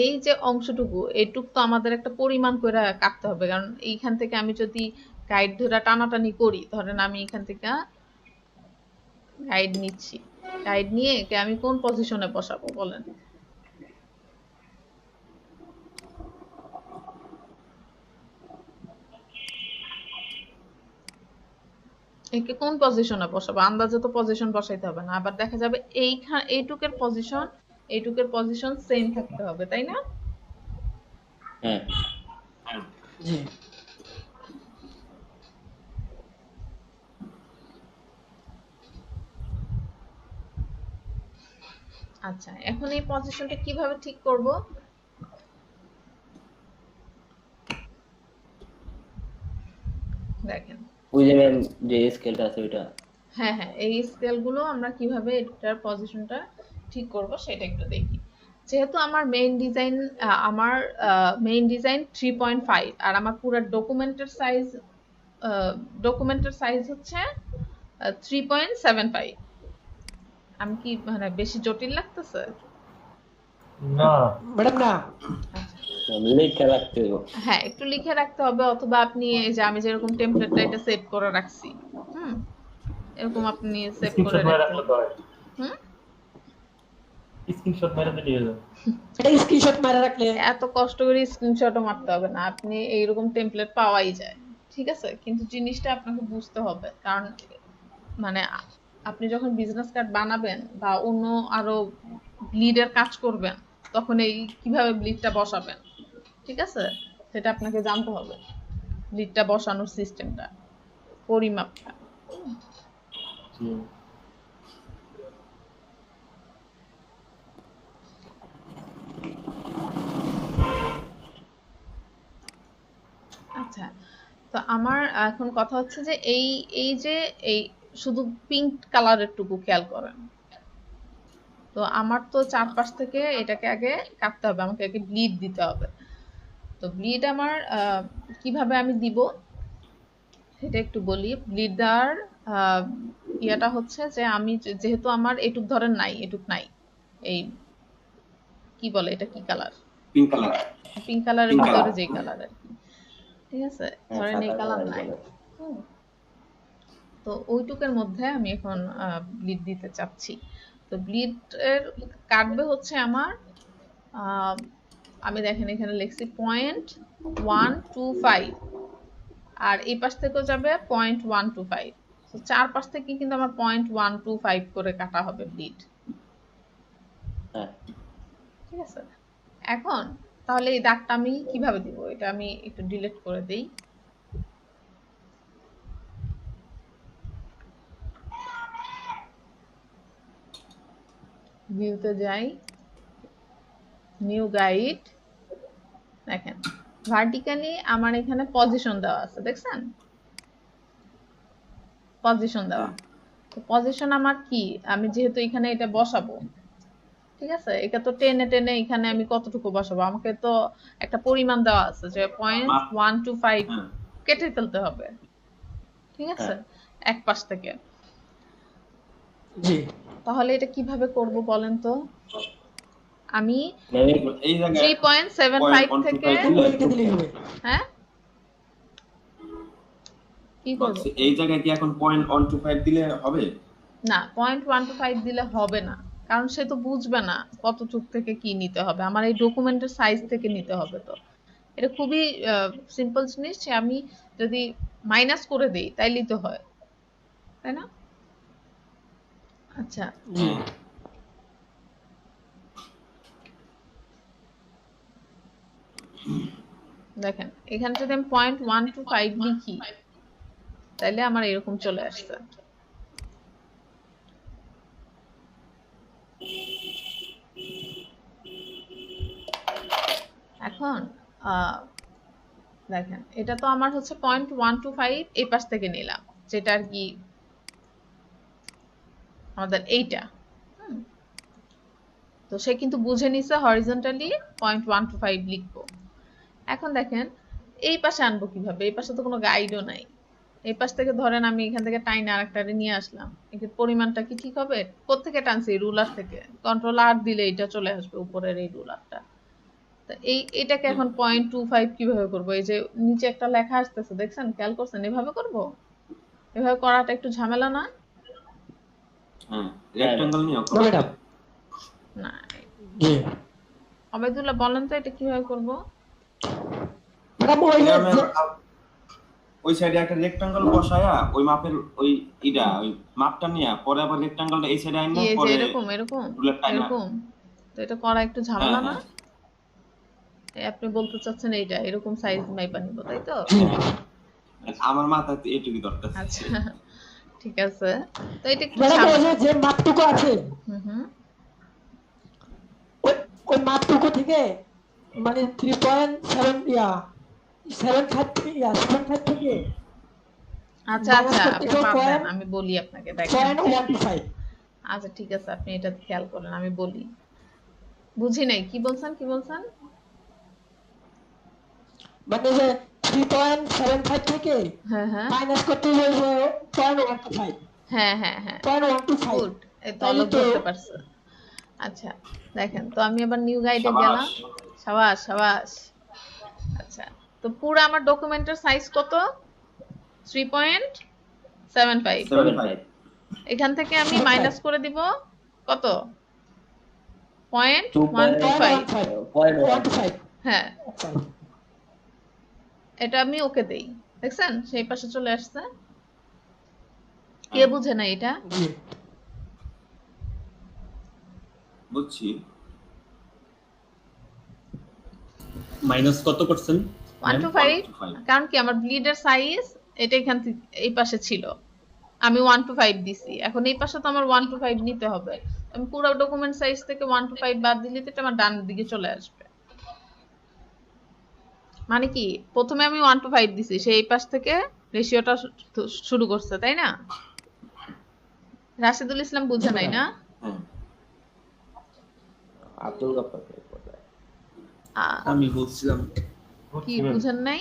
এই যে অংশটুকু এইটুক তো আমাদের একটা পরিমাণ করে কাটতে হবে, কারণ এইখান থেকে আমি যদি গাইড ধরে টানাটানি করি, ধরেন আমি এখান থেকে গাইড নিচ্ছি, গাইড নিয়ে একে আমি কোন পজিশনে বসাবো বলেন? একে কোন পজিশনে বসাবো? আন্দাজে তো পজিশন বসাইতে হবে না, আবার দেখা যাবে এইটুকের পজিশন সেম থাকতে হবে, তাই না? হ্যাঁ জি আচ্ছা, এখন এই পজিশনটা কিভাবে ঠিক করব? দেখেন ওই যে ম্যাম যে স্কেলটা আছে ওইটা হ্যাঁ হ্যাঁ এই স্কেলগুলো আমরা কিভাবে এটার পজিশনটা ঠিক করব সেটা একটু দেখি। যেহেতু আমার মেইন ডিজাইন 3.5 আর আমার পুরো ডকুমেন্টের সাইজ হচ্ছে 3.75, আমি কি মানে বেশি জটিল লাগতেছে? না ম্যাডাম না লিখে রাখতে হবে। হ্যাঁ একটু লিখে রাখতে হবে, অথবা আপনি এই যে আমি যেরকম টেমপ্লেটটা এটা সেভ করে রাখছি, এরকম আপনি সেভ করে স্ক্রিনশট মেরে রাখতে রাখলে তো হয়। হুম স্ক্রিনশট মেরে দিলে হয়ে যাবে। এটা স্ক্রিনশট মারা রাখলে এত কষ্ট করে স্ক্রিনশটও মারতে হবে না, আপনি এইরকম টেমপ্লেট পাওয়াই যায়, ঠিক আছে। কিন্তু জিনিসটা আপনাকে বুঝতে হবে, কারণ মানে আপনি যখন বিজনেস কার্ড বানাবেন বা অন্য আরো ব্লিডের কাজ করবেন, তখন এই কিভাবে ব্লিডটা বসাবেন, ঠিক আছে, সেটা আপনাকে জানতে হবে। ব্লিডটা বসানোর সিস্টেমটা, পরিমাপটা। আচ্ছা, তো আমার এখন কথা হচ্ছে যে এই শুধু পিঙ্ক কালারের টুকু খেয়াল করেন। তো আমার তো চারপাশ থেকে এটাকে আগে কাটতে হবে, আমাকে আগে ব্লিড দিতে হবে। তো ব্লিড আমার কিভাবে আমি দিব সেটা একটু বলি। ব্লিড দেওয়ার ইয়াটা হচ্ছে যে আমি যেহেতু আমার এটুক ধরেন নাই, এটুক নাই, এই কি বলে এটা, কি কালার, পিঙ্ক কালার, পিঙ্ক কালারের ভিতরে যে কালার আর কি, ঠিক আছে, ধরেন এই কালার নাই, তো ওইটুকের মধ্যে আমি এখন ব্লিড দিতে চাচ্ছি। তো ব্লিড এর কাটবে হচ্ছে আমার আমি দেখেন এখানে লিখছি 0.125 আর এই পাশ থেকেও যাবে 0.125, তো চার পাশ থেকে কিন্তু আমার 0.125 করে কাটা হবে ব্লিড, ঠিক আছে। এখন তাহলে এই দাগটা আমি কিভাবে দিব, এটা আমি একটু ডিলিট করে দেই। ভিউতে যাই, নিউ গাইড, দেখেন ভার্টিক্যালি আমার এখানে পজিশন দেওয়া আছে, দেখছেন পজিশন দেওয়া। তো পজিশন আমার কি, আমি যেহেতু এখানে এটা বসাবো, ঠিক আছে, এটা তো টেনে টেনে এখানে আমি কতটুকু বসাবো, আমাকে তো একটা পরিমাণ দেওয়া আছে যে 0.125 কেটে ফেলতে হবে, ঠিক আছে, এক পাশ থেকে। জি তাহলে এটা কিভাবে করব বলেন তো? আমি এই জায়গায় 3.75 থেকে লিখে দিলেই হবে। হ্যাঁ কি করব? এই জায়গায় কি এখন 0.125 দিলে হবে? না 0.125 দিলে হবে না, কারণ সে তো বুঝবে না কতটুক থেকে কি নিতে হবে, আমার এই ডকুমেন্টের সাইজ থেকে নিতে হবে। তো এটা খুবই সিম্পল জিনিস যে আমি যদি মাইনাস করে দেই তাইলেই তো হয়, তাই না? আচ্ছা, জি দেখেন এখানে যদি আমি 0.125 লিখি তাইলে আমার এরকম চলে আসছে। এখন দেখেন এটা তো আমার হচ্ছে 0.125 এই পাশ থেকে নিলাম, যেটা আর কি আমাদের এইটা। তো সে কিন্তু বুঝে নিছে হরিজন্টালি 0.125 লিখবো। এখন দেখেন এই পাশে আনবো কিভাবে, এই পাশে তো কোনো গাইডও নাই। এই পাশ থেকে ধরেন আমি এখান থেকে টাইনে আরেকটারে নিয়ে আসলাম, এর পরিমাণটা কি ঠিক হবে? কোত্থেকে টানছি? রুলার থেকে। কন্ট্রোল আর দিলে এটা চলে আসবে উপরের এই রুলারটা। তো এটাকে এখন 0.25 কিভাবে করব? এই যে নিচে একটা লেখা আসতেছে দেখছেন, খেয়াল করছেন? এভাবে করব? এভাবে করাটা একটু ঝামেলা না? হ্যাঁ রেক্ট্যাঙ্গল নিয়ে ম্যাডাম না, জি অবেদুল্লাহ বলেন তো এটা কিভাবে করব? ম্যাডাম ওই সাইডে একটা রেক্ট্যাঙ্গল বসায়া ওই মাপের ওই ওই মাপটা নিয়ে পরে আবার রেক্ট্যাঙ্গলটা এই সাইডে আইনা এই যে পরে এরকম এরকম রুলার টাইনা। এরকম। তো এটা করা একটু ঝামেলা না? হ্যাঁ, এই আপনি বলতে চাচ্ছেন এইটা এরকম সাইজ মাইপা নিব, তাই তো? আমার মাথায় তো এইটুকু দরকার। আচ্ছা, ঠিক আছে। তো এটা একটু ম্যাডাম ওই ঝামেলা। যে মাপটুকু আছে হুম ওই ওই মাপটুকু থেকে মানে 3.7 75 থেকে 75 থেকে আচ্ছা আচ্ছা, আপনি বাদ দেন, আমি বলি আপনাকে। দেখেন 0.125 আচ্ছা ঠিক আছে, আপনি এটা খেয়াল করেন, আমি বলি। বুঝি নাই, কি বলছেন কি বলছেন? মানে যে 3.75 থেকে হ্যাঁ হ্যাঁ মাইনাস করতে হলে 0.125 হ্যাঁ হ্যাঁ হ্যাঁ, 0.125 গুড। এই তো অলক ধরতে পারছে। আচ্ছা দেখেন, তো আমি আবার নিউ গাইডে গেলাম। সাবাস সাবাস। আচ্ছা, তো পুরো আমার ডকুমেন্টের সাইজ কত? 3.75। 75 এখান থেকে আমি মাইনাস করে দিব কত? 0.125। 0.125 হ্যাঁ, এটা আমি ওকে দেই। দেখছেন সেই পাশে চলে আসছে। কে বুঝে না এটা? জি বুঝছি। মাইনাস কত করছেন? 125। কারণ কি আমার ব্লিডের সাইজ এটা এখান থেকে এই পাশে ছিল, আমি 125 দিছি। এখন এই পাশে তো আমার 125 নিতে হবে। আমি পুরো ডকুমেন্ট সাইজ থেকে 125 বাদ দিলে তো এটা আমার ডান দিকে চলে আসবে। মানে কি প্রথমে আমি 125 দিছি, সেই এই পাশ থেকে রেশিওটা শুরু করছে, তাই না? রাশিদুল ইসলাম বুঝে নাই না? হ্যাঁ আব্দুল গাফফার আমি বলছিলাম কি বুঝেন নাই?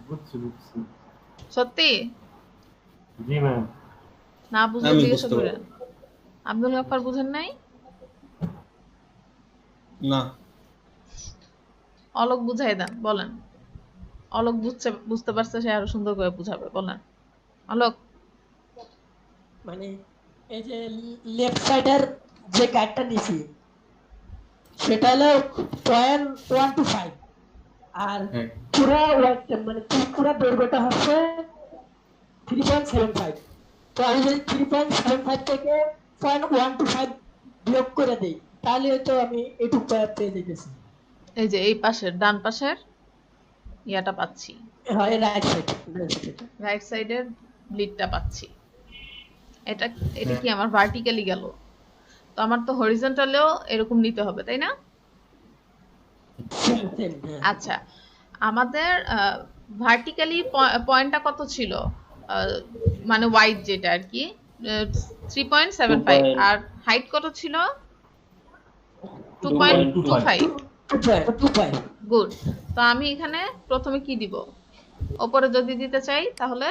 বুঝছি বুঝছি। সত্যি জি ম্যাম। না বুঝলে আমি জিজ্ঞাসা বুঝতে করেন। আব্দুল গাফফার বুঝেন নাই? না অলোক বুঝাই দেন, বলেন। অলোক বুঝতে পারছে, সে আরো সুন্দর করে বুঝাবে, বলেন অলোক। মানে এই যে লেফট সাইডের যে গাইডটা নিছি সেটা হলো 0.125 আর হ্যাঁ পুরা মানে পুরা দৈর্ঘ্যটা হচ্ছে 3.75। তো আমি যদি 3.75 থেকে 0.125 বিয়োগ করে দেই তাহলে তো আমি এটুকু পেয়ে যেতেছি। এই যে এই পাশের ডান পাশের ইয়াটা পাচ্ছি, হয় রাইট সাইড রাইট সাইডের ব্লিডটা পাচ্ছি। এটা এটা কি আমার ভার্টিক্যালি গেল? তো আমার তো হরিজন্টালেও এরকম নিতে হবে, তাই না? আচ্ছা, আমাদের ভার্টিক্যালি পয়েন্টটা কত ছিল? মানে ওয়াইড যেটা আর কি 3.75, আর হাইট কত ছিল? 2.25। 2.25 গুড। তো আমি এখানে প্রথমে কি দিব? উপরে যদি দিতে চাই তাহলে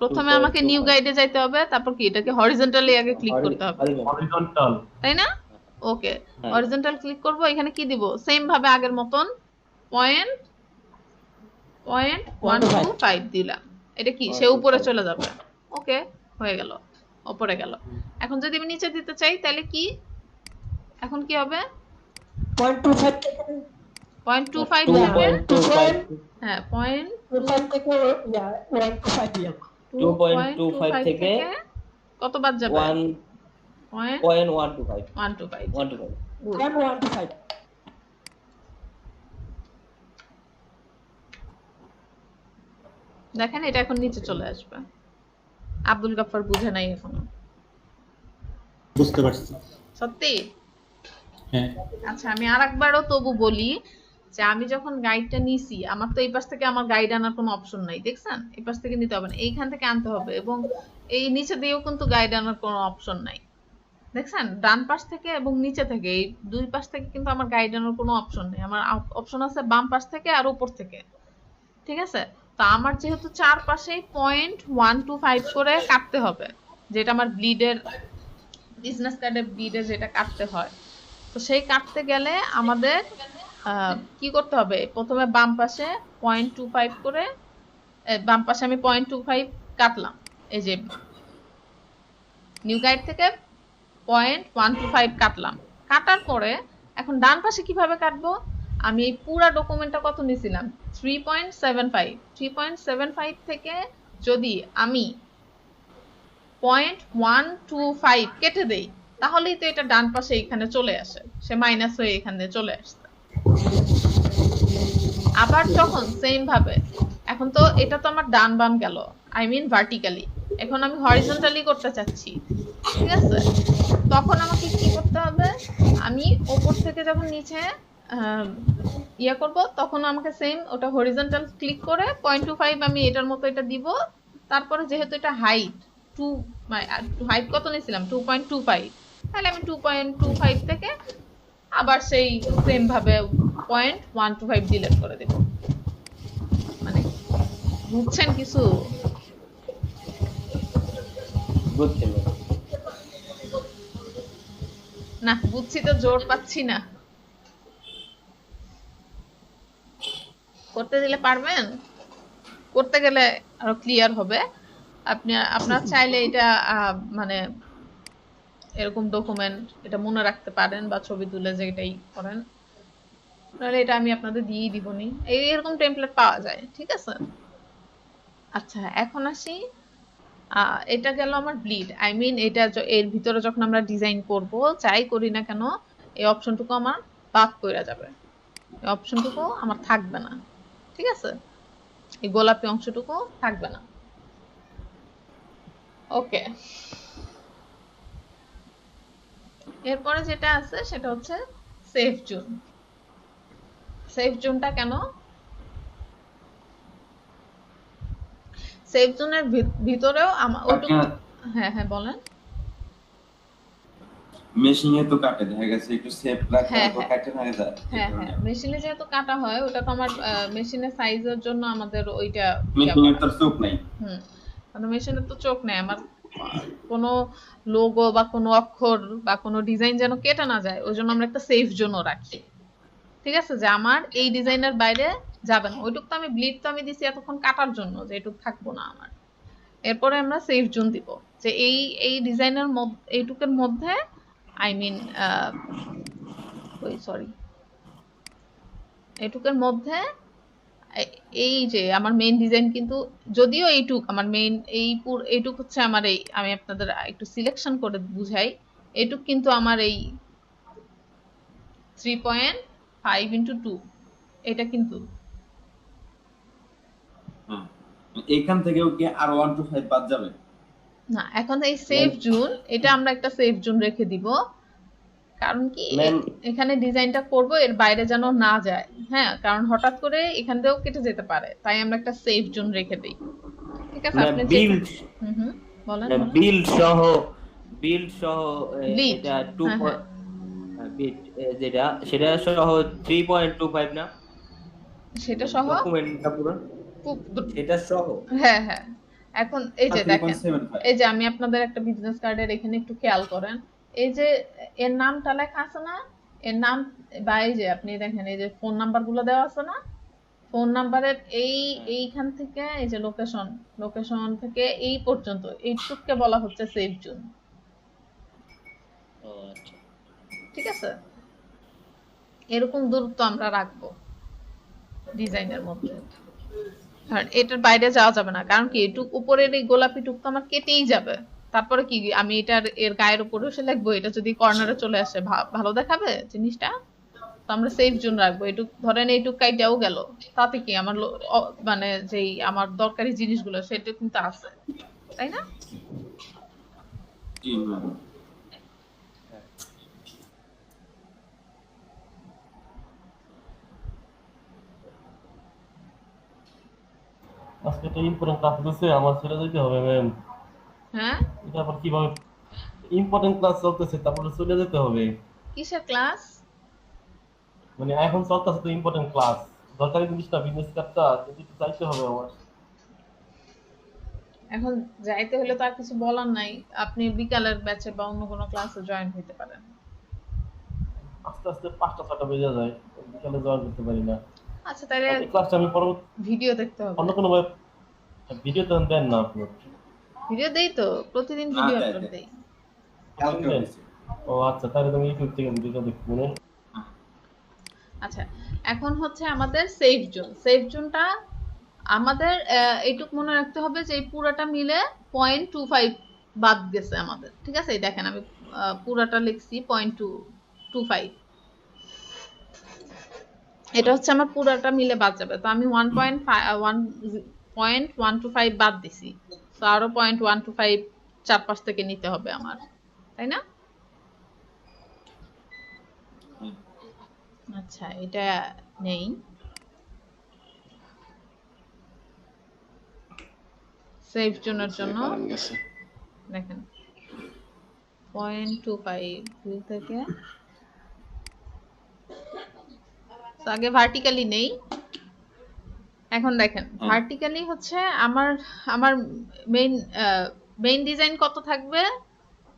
প্রথমে আমাকে নিউ গাইডে যাইতে হবে, তারপর কি এটাকে হরিজন্টালি আগে ক্লিক করতে হবে, হরিজন্টাল। তাই না? ওকে, হরিজন্টাল ক্লিক করব। এখানে কি দিব? সেম ভাবে আগের মতন 0.125 দিলাম। এটা কি সে উপরে চলে যাবে? ওকে, হয়ে গেল। উপরে গেল। এখন যদি আমি নিচে দিতে চাই তাহলে কি, এখন কি হবে 0.25 থেকে 0.25 টু থেকে, পয়েন্ট টু ফাইভ হ্যাঁ 0.25 থেকে 125 2.25 থেকে থেকে কত বাদ যাবে 1.125 1.125 Good. 125 দেখেন এটা এখন নিচে চলে আসবে। আব্দুল গাফফার বুঝে নাই এখনো, বুঝতে পারছি। সত্যি? হ্যাঁ আচ্ছা আমি আরেকবারও তবু বলি যে আমি যখন গাইডটা নিছি, আমার তো এই পাশ থেকে আমার গাইড আনার কোনো অপশন নাই, দেখছেন? এই পাশ থেকে নিতে হবে না, এইখান থেকে আনতে হবে, এবং এই নিচে দিয়েও কিন্তু গাইড আনার কোনো অপশন নাই, দেখছেন? ডান পাশ থেকে এবং নিচে থেকে এই দুই পাশ থেকে কিন্তু আমার গাইড আনার কোনো অপশন নেই, আমার অপশন আছে বাম পাশ থেকে আর উপর থেকে, ঠিক আছে? তো আমার যেহেতু চারপাশেই 0.125 করে কাটতে হবে, যেটা আমার ব্লিডের বিজনেস কার্ডের ব্লিডে যেটা কাটতে হয়, তো সেই কাটতে গেলে আমাদের কি করতে হবে, প্রথমে বাম পাশে 0.25 করে, বাম পাশে আমি 0.25 কাটলাম, এই যে নিউ গাইড থেকে 0.125 কাটলাম, কাটার পরে এখন ডান পাশে কিভাবে কাটবো, আমি এই পুরা ডকুমেন্টটা কত নিছিলাম 3.75 থেকে যদি আমি 0.125 কেটে দেই তাহলেই তো এটা ডান পাশে এখানে চলে আসে, সে মাইনাস হয়ে এখানে চলে আসছে। আবার যখন সেম ভাবে, এখন তো এটা তো আমার ডান বাম গেল, আই মিন ভার্টিক্যালি, এখন আমি হরিজন্টালি করতে চাচ্ছি, ঠিক আছে? তখন আমাকে কি করতে হবে, আমি উপর থেকে যখন নিচে ইয়া করব তখন আমাকে সেম ওটা হরিজন্টাল ক্লিক করে 0.25 আমি এটার মতো এটা দিব, তারপরে যেহেতু এটা হাইট 2, হাইট কত নিয়েছিলাম 2.25, তাহলে আমি 2.25 থেকে আবার সেই সেম ভাবে 0.125 ডিলিট করে দেব। মানে বুঝছেন কিছু? বুঝছি না। না বুঝছি তো জোর পাচ্ছি না, করতে দিলে পারবেন? করতে গেলে আরো ক্লিয়ার হবে। আপনি আপনার চাইলে এটা মানে এরকম ডকুমেন্ট এটা মনে রাখতে পারেন বা ছবি তুলে যেটাই করেন, নাহলে এটা আমি আপনাদের দিয়েই দিবনি, এরকম টেমপ্লেট পাওয়া যায়, ঠিক আছে? আচ্ছা এখন আসি, এটা গেল আমার ব্লিড, আই মিন এটা এর ভিতরে যখন আমরা ডিজাইন করব যাই করি না কেন এই অপশনটুকু আমার বাদ কইরা যাবে, এই অপশনটুকু আমার থাকবে না, ঠিক আছে? এই গোলাপি অংশটুকু থাকবে না। ওকে, এরপরে যেটা আছে সেটা হচ্ছে সেফ জোন। সেফ জোনটা কেন, সেফ জোনের ভিতরেও ওইটুকু, হ্যাঁ হ্যাঁ বলেন। মেশিনে তো কাটে, দেখা গেছে একটু সেফ রাখতে হ্যাঁ, তো হ্যাঁ। কাটে হয়ে যায়। হ্যাঁ হ্যাঁ মেশিনে যেহেতু কাটা হয় ওটা তো আমার মেশিনের সাইজের জন্য আমাদের ওইটা মেশিনের তো চোখ নাই। কারণ মেশিনের তো চোখ নেই, আমার কোনো লোগো বা কোনো অক্ষর বা কোনো ডিজাইন যেন কেটে না যায়, ওই জন্য আমরা একটা সেফ জোনও রাখি, ঠিক আছে? যে আমার এই ডিজাইনের বাইরে যাবে না, ওইটুক তো আমি ব্লিড তো আমি দিছি এতক্ষণ কাটার জন্য যে এটুক থাকবো না আমার। এরপরে আমরা সেফ জোন দিব যে এই ডিজাইনের এইটুকের মধ্যে, আই মিন সরি এইটুকের মধ্যে এই যে আমার মেইন ডিজাইন, কিন্তু যদিও এইটুক আমার মেইন এইটুক হচ্ছে আমার এই, আমি আপনাদের একটু সিলেকশন করে বুঝাই, এইটুক কিন্তু আমার এই 3.5x2 এটা কিন্তু এইখান থেকেও কি আর 125 বাদ যাবে না। এখন এই সেফ জোন, এটা আমরা একটা সেফ জোন রেখে দিব, কারণ কি এখানে ডিজাইনটা করব এর বাইরে যেন না যায়, হ্যাঁ, কারণ হঠাৎ করে এখান থেকেও কেটে যেতে পারে, তাই আমরা একটা সেফ জোন রেখে দেই, ঠিক আছে? আপনি বিল্ড বলেন বিল্ড সহ এটা 2 যেটা সেটা সহ 3.25 না, সেটা সহ ডকুমেন্টটা পুরো সেটা সহ, হ্যাঁ হ্যাঁ। এখন এই যে দেখেন, এই যে আমি আপনাদের একটা বিজনেস কার্ডের এখানে একটু খেয়াল করেন, এই যে এর নামটা লেখা আছে না, এর নাম বা এই যে আপনি দেখেন এই যে ফোন নাম্বার গুলো দেওয়া আছে না, ফোন নাম্বারের এইখান থেকে এই যে লোকেশন থেকে এই পর্যন্ত এইটুকুকে বলা হচ্ছে সেভ জোন। ও আচ্ছা। ঠিক আছে, এরকম দূরত্ব আমরা রাখবো ডিজাইনের মধ্যে। আর এটার বাইরে যাওয়া যাবে না, কারণ কি এটুক উপরের এই গোলাপি টুক তো আমার কেটেই যাবে। তারপরে কি আমি এর গায়ের উপরে এসে লিখবো, এটা যদি কর্নারে চলে আসে ভালো দেখাবে জিনিসটা? তো আমরা সেফ জোন রাখবো। এটুক ধরেন এইটুক কাইটাও গেল, তাতে কি আমার মানে যেই আমার দরকারি জিনিসগুলো সেটা কিন্তু আছে, তাই না? জি ম্যাম। আজকে একটা ইম্পর্টেন্ট ক্লাস দিচ্ছে, আমার ছেড়ে যেতে হবে ম্যাম। হ্যাঁ, এটা আবার কিভাবে? ইম্পর্টেন্ট ক্লাস চলতেছে, তারপরে চলে যেতে হবে। কিসের ক্লাস? মানে এখন চলতেছে তো ইম্পর্টেন্ট ক্লাস, দরকারি জিনিসটা বিজনেস কার্ডটা যদি চাইতে হবে আমার। এখন যাইতে হলে তো আর কিছু বলার নাই, আপনি বিকালের ব্যাচে বা অন্য কোনো ক্লাসে জয়েন হতে পারেন। আস্তে আস্তে 5টা 6টা বেজে যায়, বিকালে জয়েন করতে পারি না। আচ্ছা, তাহলে এই ক্লাসটা আমি পরবর্তী ভিডিও দেখতে হবে। অন্য কোনো ভিডিও তো দেন না আপনি? ভিডিও দেই তো, প্রতিদিন না, ভিডিও দেয়, আপলোড দেয়। দেই। ও আচ্ছা, তাহলে তুমি ইউটিউব থেকে ভিডিওটা দেখবো না? আচ্ছা, এখন হচ্ছে আমাদের সেফ জোনটা আমাদের এইটুক মনে রাখতে হবে যে এই পুরাটা মিলে 0.25 বাদ গেছে আমাদের। ঠিক আছে, এই দেখেন আমি পুরাটা লিখছি 0.25, এটা হচ্ছে আমার পুরাটা মিলে বাদ যাবে। তো আমি 1.125 বাদ দিছি, তো আরো 0.125 চারপাশ থেকে নিতে হবে আমার, তাই না? আচ্ছা, এটা নেই। সেফ জোনের জন্য দেখেন 0.25 থেকে আগে ভার্টিক্যালি নেই। এখন দেখেন ভার্টিক্যালি হচ্ছে আমার আমার মেইন ডিজাইন কত থাকবে?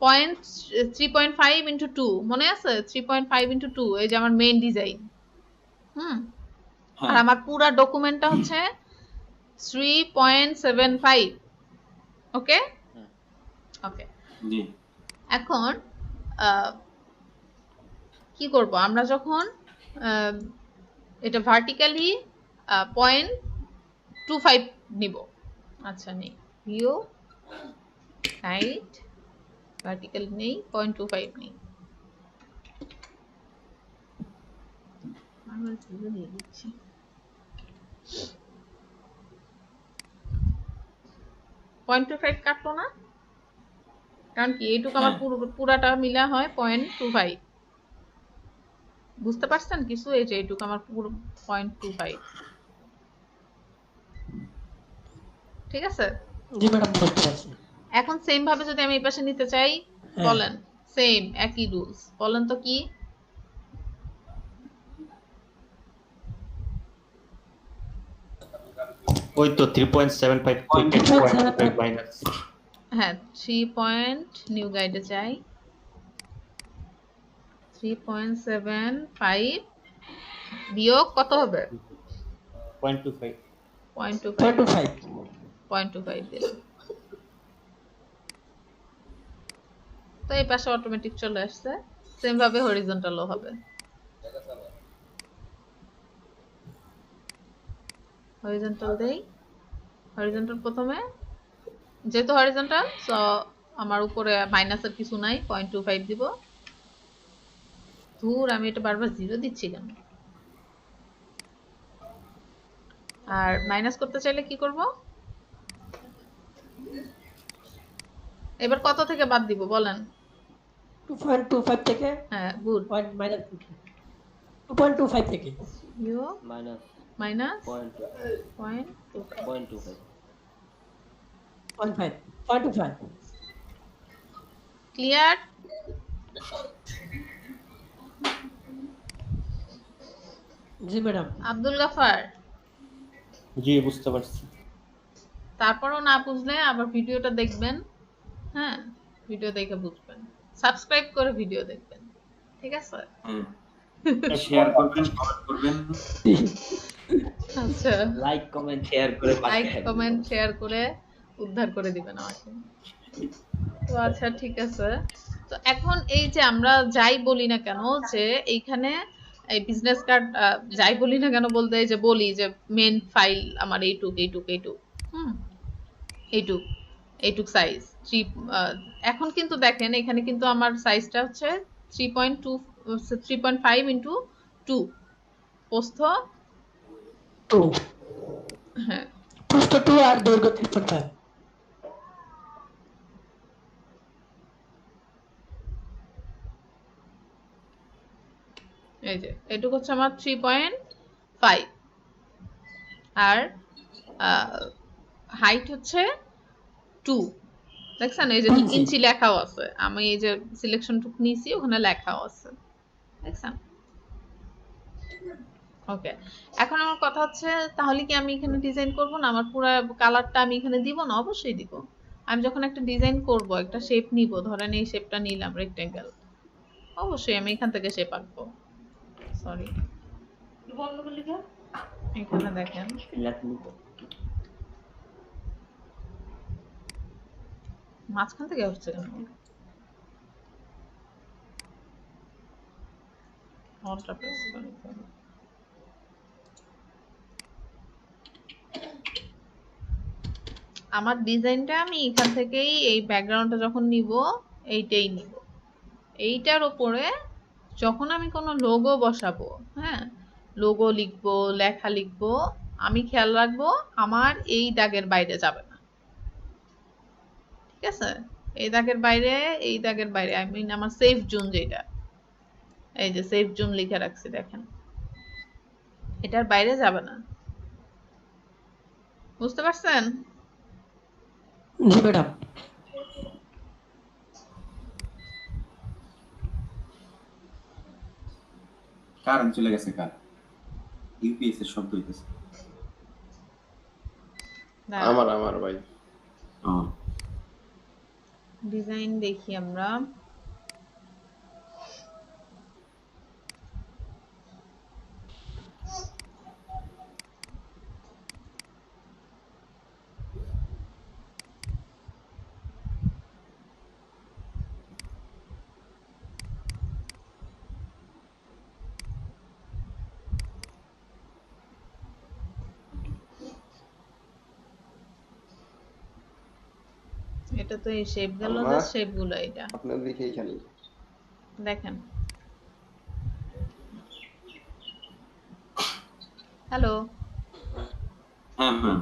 3.5 into 2 মনে আছে? 3.5 into 2 এই যে আমার মেইন ডিজাইন। আর আমার পুরা ডকুমেন্টটা হচ্ছে 3.75। ওকে ওকে, জি। এখন কি করব আমরা যখন এটা ভার্টিক্যালি 0.25 নিব। আচ্ছা, নেই ভিউ হাইট ভার্টিক্যাল নেই, 0.25 নেই। আমরা ভিউ দিয়ে দিচ্ছি। 0.25 কাটলো না, কারণ কি এইটুকু আমার পুরাটা মিলা হয় 0.25। বুঝতে পারছেন কিছু? এই যে এইটুকু আমার পুরো 0.25। ঠিক আছে, জি ম্যাডাম, বুঝতে পারছি। এখন সেম ভাবে যদি আমি এই পাশে নিতে চাই, বলেন সেম একই রুলস, বলেন তো কি? ওই তো 3.75 মাইনাস। হ্যাঁ, 3 নিউ গাইডে যাই, 3.75 বিয়োগ কত হবে? 0.25 0.25 দিলাম। তো এই পাশে অটোমেটিক চলে আসছে। সেম ভাবে হরিজন্টালও হবে। হরিজন্টাল দেই, হরিজন্টাল প্রথমে, যেহেতু হরিজন্টাল সো আমার উপরে মাইনাসের কিছু নাই, 0.25 দিব। ধুর, আমি এটা বারবার 0 দিচ্ছি কেন? আর মাইনাস করতে চাইলে কি করব? এবার কত থেকে বাদ দিব বলেন? 2.25 থেকে, হ্যাঁ, গুড। মাইনাস 2.25 থেকে ইউ মাইনাস মাইনাস 0.25 0.25 ক্লিয়ার? জি ম্যাডাম। আব্দুল গাফার, জি বুঝতে পারছি। তারপরও না বুঝলে আবার ভিডিওটা দেখবেন। হ্যাঁ, ভিডিও দেখে বুঝবেন, সাবস্ক্রাইব করে ভিডিও দেখবেন। ঠিক আছে? শেয়ার করবেন, কমেন্ট করবেন। আচ্ছা, লাইক কমেন্ট শেয়ার করে পাশে লাইক থাকবেন। কমেন্ট শেয়ার করে উদ্ধার করে দিবেন আমাকে। তো আচ্ছা ঠিক আছে। তো এখন এই যে আমরা যাই বলি না কেন যে এইখানে এই বিজনেস কার্ড যাই বলি না কেন বলতে এই যে বলি যে মেন ফাইল আমার এইটুক হুম এইটুক এইটুক সাইজ থ্রি। এখন কিন্তু দেখেন এখানে কিন্তু আমার সাইজটা হচ্ছে 3.5 ইন্টু 2 প্রস্থ। 2 হ্যাঁ প্রস্থ 2 আর দৈর্ঘ্য 3.5। এই যে এটুকু হচ্ছে আমার 3.5 আর হাইট হচ্ছে 2। দেখছেন এই যে ইঞ্চি। ইঞ্চি লেখাও আছে, আমি এই যে সিলেকশন টুক নিয়েছি ওখানে লেখাও আছে, দেখছেন? ওকে, এখন আমার কথা হচ্ছে তাহলে কি আমি এখানে ডিজাইন করব না? আমার পুরো কালারটা আমি এখানে দিব না? অবশ্যই দিব। আমি যখন একটা ডিজাইন করব, একটা শেপ নিব, ধরেন এই শেপটা নিলাম রেক্টেঙ্গেল, অবশ্যই আমি এখান থেকে শেপ আঁকবো। সরি, এখানে দেখেন মাঝখান থেকে হচ্ছে কেন? অনটা প্রেস করে নিতে হবে। আমার ডিজাইনটা আমি এখান থেকেই এই ব্যাকগ্রাউন্ডটা যখন নিব এইটাই নিব। এইটার উপরে যখন আমি কোনো লোগো বসাবো, হ্যাঁ লোগো লিখবো, লেখা লিখবো, আমি খেয়াল রাখবো আমার এই দাগের বাইরে যাবে না, ঠিক আছে? এই দাগের বাইরে, এই দাগের বাইরে, আই মিন আমার সেফ জোন যেটা, এই যে সেফ জোন লিখে রাখছি দেখেন, এটার বাইরে যাবে না। বুঝতে পারছেন? জি ম্যাডাম। কারেন্ট চলে গেছে, কার ইউপিএস এর শব্দ হইতেছে। আমার ভাই ডিজাইন দেখি আমরা। এটা তো এই শেপ গেল, জাস্ট শেপ গুলো এটা আপনার দেখে এখানে দেখেন। হ্যালো, হ্যাঁ ম্যাম।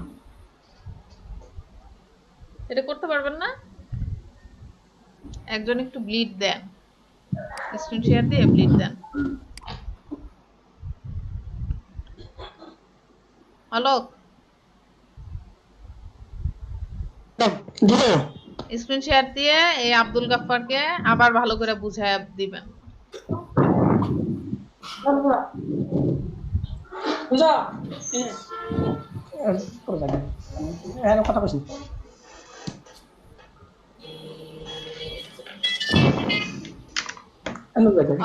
এটা করতে পারবেন না? একজন একটু ব্লিড দেন, স্ক্রিন শেয়ার দিয়ে ব্লিড দেন। অলোক, জি স্ক্রিন শেয়ার দিয়ে এই আব্দুল গাফফারকে আবার ভালো করে বুঝায় দিবেন। কথা বলছি।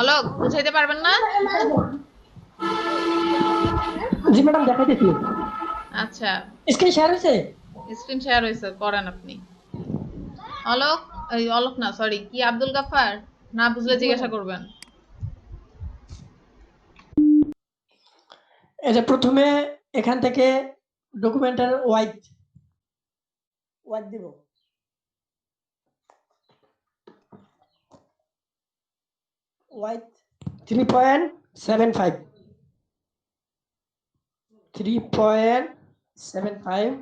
অলোক, বুঝাইতে পারবেন না? জি ম্যাডাম, দেখাইতেছি। আচ্ছা, স্ক্রিন শেয়ার হয়েছে? স্ক্রিন শেয়ার হয়েছে, করেন আপনি। অলোক, এই অলোক না, সরি, কি আব্দুল গাফফার? না বুঝলে জিজ্ঞাসা করবেন। এই যে প্রথমে এখান থেকে ডকুমেন্টের ওয়াইড দিব। ওয়াইড 3.75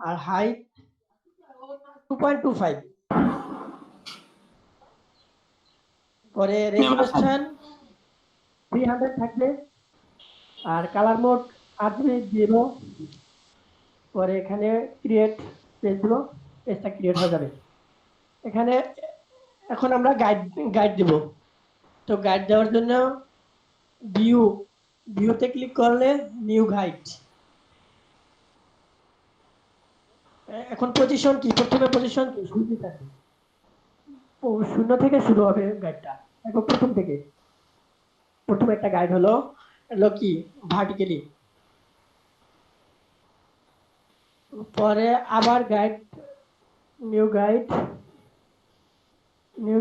আর হাইট 2.25। পরে রেজোলিউশন 300 থাকবে আর কালার মোড RGB দিব। পরে এখানে ক্রিয়েট পেজ দিব, পেজটা ক্রিয়েট হয়ে যাবে। এখানে এখন আমরা গাইড দিব। তো গাইড দেওয়ার জন্য ভিউতে ক্লিক করলে নিউ গাইড। এখন পজিশন কি, প্রথমে পজিশন কি, শুরুতে থাকে, 0 থেকে শুরু হবে গাইডটা, এখন প্রথম থেকে প্রথম একটা গাইড হলো কি ভার্টিক্যালি, পরে আবার গাইড, নিউ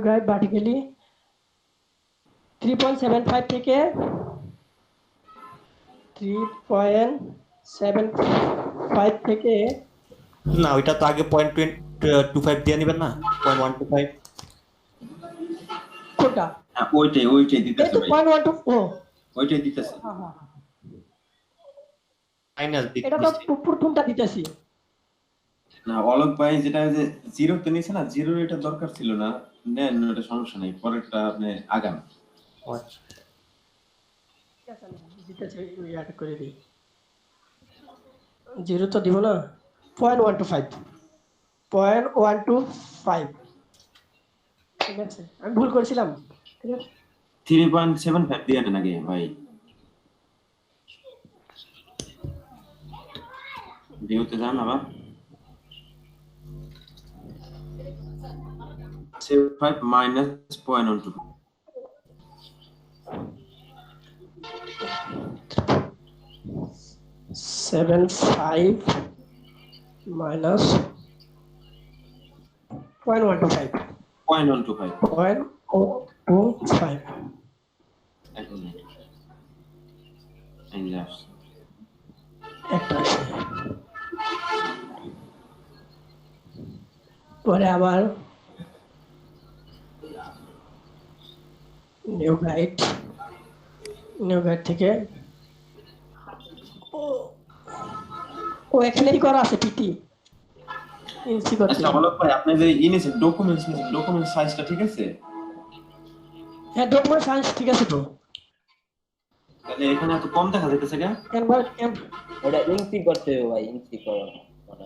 গাইড ভার্টিক্যালি 3.75 থেকে 3.75 থেকে না ওইটা তো আগে 0.25 দিয়ে নেবেন না, 0.125। কোনটা? হ্যাঁ ওইটাই এই দিতেছে তো ভাই, 0.12 ও ওইটাই দিতেছে। হ্যাঁ হ্যাঁ হ্যাঁ। মাইনাস এটা তো প্রথমটা দিতেছি। না অলোক ভাই যেটা যে জিরো তে নিছে না, জিরোর এটা দরকার ছিল না, নেন ওটা সমস্যা নাই, পরেরটা আপনি আগান। আচ্ছা ঠিক আছে আমি দিতেছি, ওই অ্যাড করে দিই। জিরো তো দিব না, 0.125 ঠিক আছে, আমি ভুল করেছিলাম। ঠিক আছে 3.75 দিয়ে নেন আগে ভাই, ভিউতে যান আবার 75 minus 0.12 75 minus 0.125 0.125 0.025 এখন নেই এই লাস্ট একটা আছে। পরে আবার নিউ গাইড থেকে ও এখানে কি করা আছে পিটি ইনসি করতে। আচ্ছা অলোক ভাই আপনি যে ইনিছে ডকুমেন্ট সাইজটা ঠিক আছে? হ্যাঁ ডকুমেন্ট সায়েন্স ঠিক আছে তো, তাহলে এখানে এত কম দেখা যাইতেছে কেন? ক্যানভাস ওটা ইঞ্চি করতে হবে ভাই, ইঞ্চি করো মানে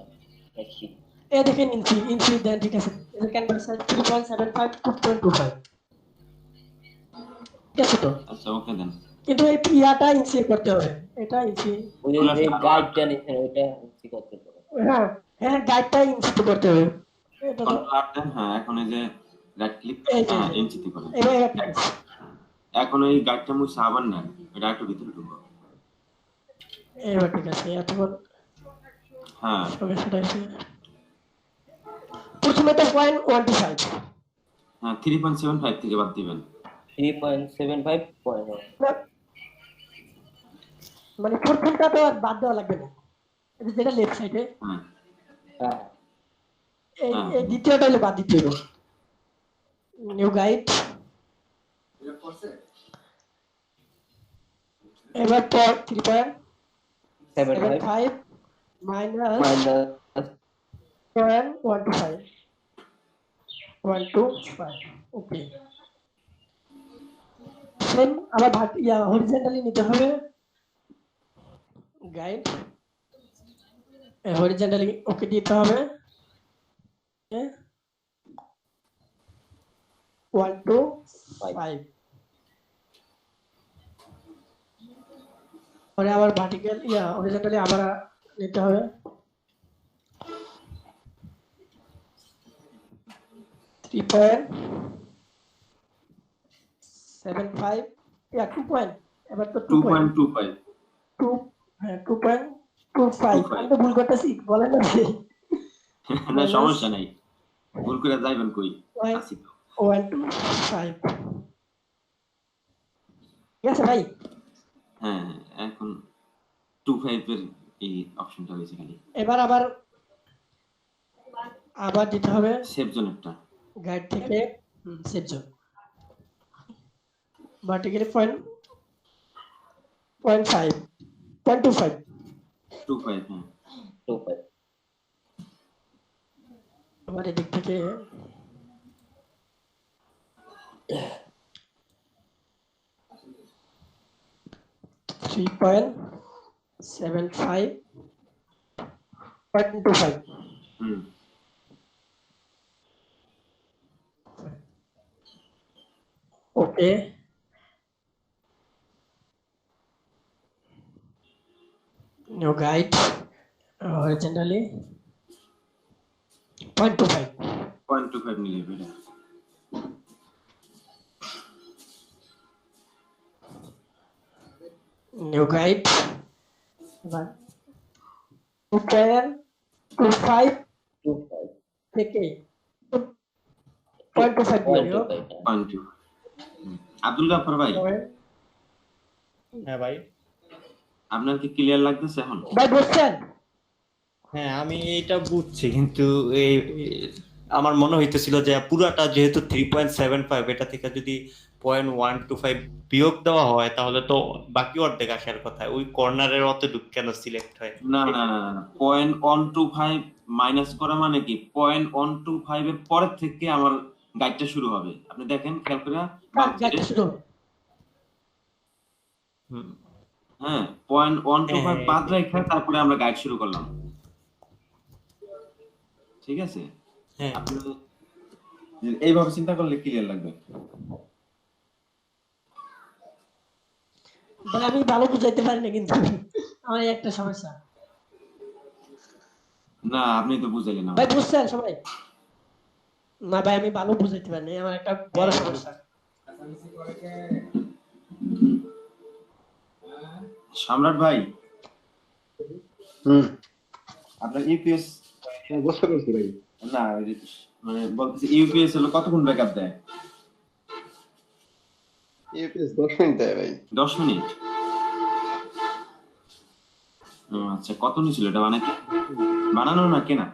একই। এ দেখেন ইনসি দেন ঠিক আছে, ক্যানভাস সাইজ 3.75 2.25 ঠিক আছে তো। আচ্ছা ওকে দেন। কিন্তু এই ইয়াটা ইনসি করতে হবে, এটা ইনসি। ওই যে গাইডটা নিছেন ওইটা ইঞ্চি করতে হবে। হ্যাঁ হ্যাঁ গাইডটা ইনসি করতে হবে। এটা তো কন্ট্রোল আর দেন, হ্যাঁ এখন এই যে রাইট ক্লিক এই যে হ্যাঁ এনসিটি করেন। এবার এটা ঠিক আছে। এখন ওই গাইডটা মুছে আবার নেন, এটা একটু ভিতরে ঢুকো। এবার ঠিক আছে, এতক্ষণ হ্যাঁ সমস্যাটা আছে। প্রথমে তো 0.125 হ্যাঁ 3.75 থেকে বাদ দিবেন। 3.75 মানে প্রথমটা তো আর বাদ দেওয়া লাগবে না, এটা যেটা লেফট সাইডে হ্যাঁ হ্যাঁ এই দ্বিতীয়টা হলে বাদ দিতে হবে। নিউ গাইড এবার পর 3.75 মাইনাস মাইনাস 125 ওকে। সেম আবার হরিজন্টালি নিতে হবে গাইড, হরিজন্টালি ওকে দিতে হবে 125 পরে আবার ভার্টিক্যাল হরিজন্টালি আবার নিতে হবে 3.75 2 পয়েন্ট, এবার তো 2.25 2.25 আমি তো ভুল করতেছি বলেন না যে না সমস্যা নাই, ভুল করে যাইবেন কই আসি তো। 125 ঠিক আছে ভাই। হ্যাঁ হ্যাঁ এখন 25 এর এই অপশনটা হয়েছে খালি। এবার আবার দিতে হবে সেভ জোনেরটা গাইড থেকে সেভ জোন ভার্টিক্যালি 0.25 হ্যাঁ 25 আবার এদিক থেকে থ্রি পয়েন্ট 0.25 হুম ওকে। New guide horizontally 0.25 0.25 নিলে বেটা নিউ গাইড 2.25 থেকে 0.25 বিয়োগ পয়েন্ট টু। আব্দুল গাফফার ভাই, হ্যাঁ ভাই, আপনার কি ক্লিয়ার লাগতেছে এখন? ভাই বুঝছেন? হ্যাঁ আমি এটা বুঝছি, কিন্তু এই আমার মনে হইতেছিল যে পুরাটা যেহেতু 3.75, এটা থেকে যদি 0.125 বিয়োগ দেওয়া হয় তাহলে তো বাকি অর্ধেক আসার কথা, ওই কর্নারের অতটুকু কেন সিলেক্ট হয়? না না না না, 0.125 মাইনাস করা মানে কি 0.125 এর পরের থেকে আমার গাইডটা শুরু হবে। আপনি দেখেন খেয়াল করে বাম সাইডে। গাইডটা শুরু হবে। হুম, হ্যাঁ, 0.125 হ্যাঁ, বাদ রেখে তারপরে আমরা গাইড শুরু করলাম। ঠিক আছে, হ্যাঁ আপনি এইভাবে চিন্তা করলে ক্লিয়ার লাগবে। ভাই আমি ভালো বুঝাইতে পারি না, কিন্তু আমার এই একটা সমস্যা। না, আপনি তো বুঝাইলেন না। ভাই বুঝছেন সবাই? না ভাই আমি ভালো বুঝাইতে পারি না, আমার একটা বড় সমস্যা। সম্রাট ভাই, আপনার ইউপিএস বুঝতে পারছি ভাই। না, ওই যে মানে বলতেছি ইউপিএস হলো কতক্ষণ ব্যাকআপ দেয়? ইউপিএস 10 মিনিট দেয় ভাই। 10 মিনিট। আচ্ছা, কত নিছিল এটা বানাইতে? বানানো না কেনা?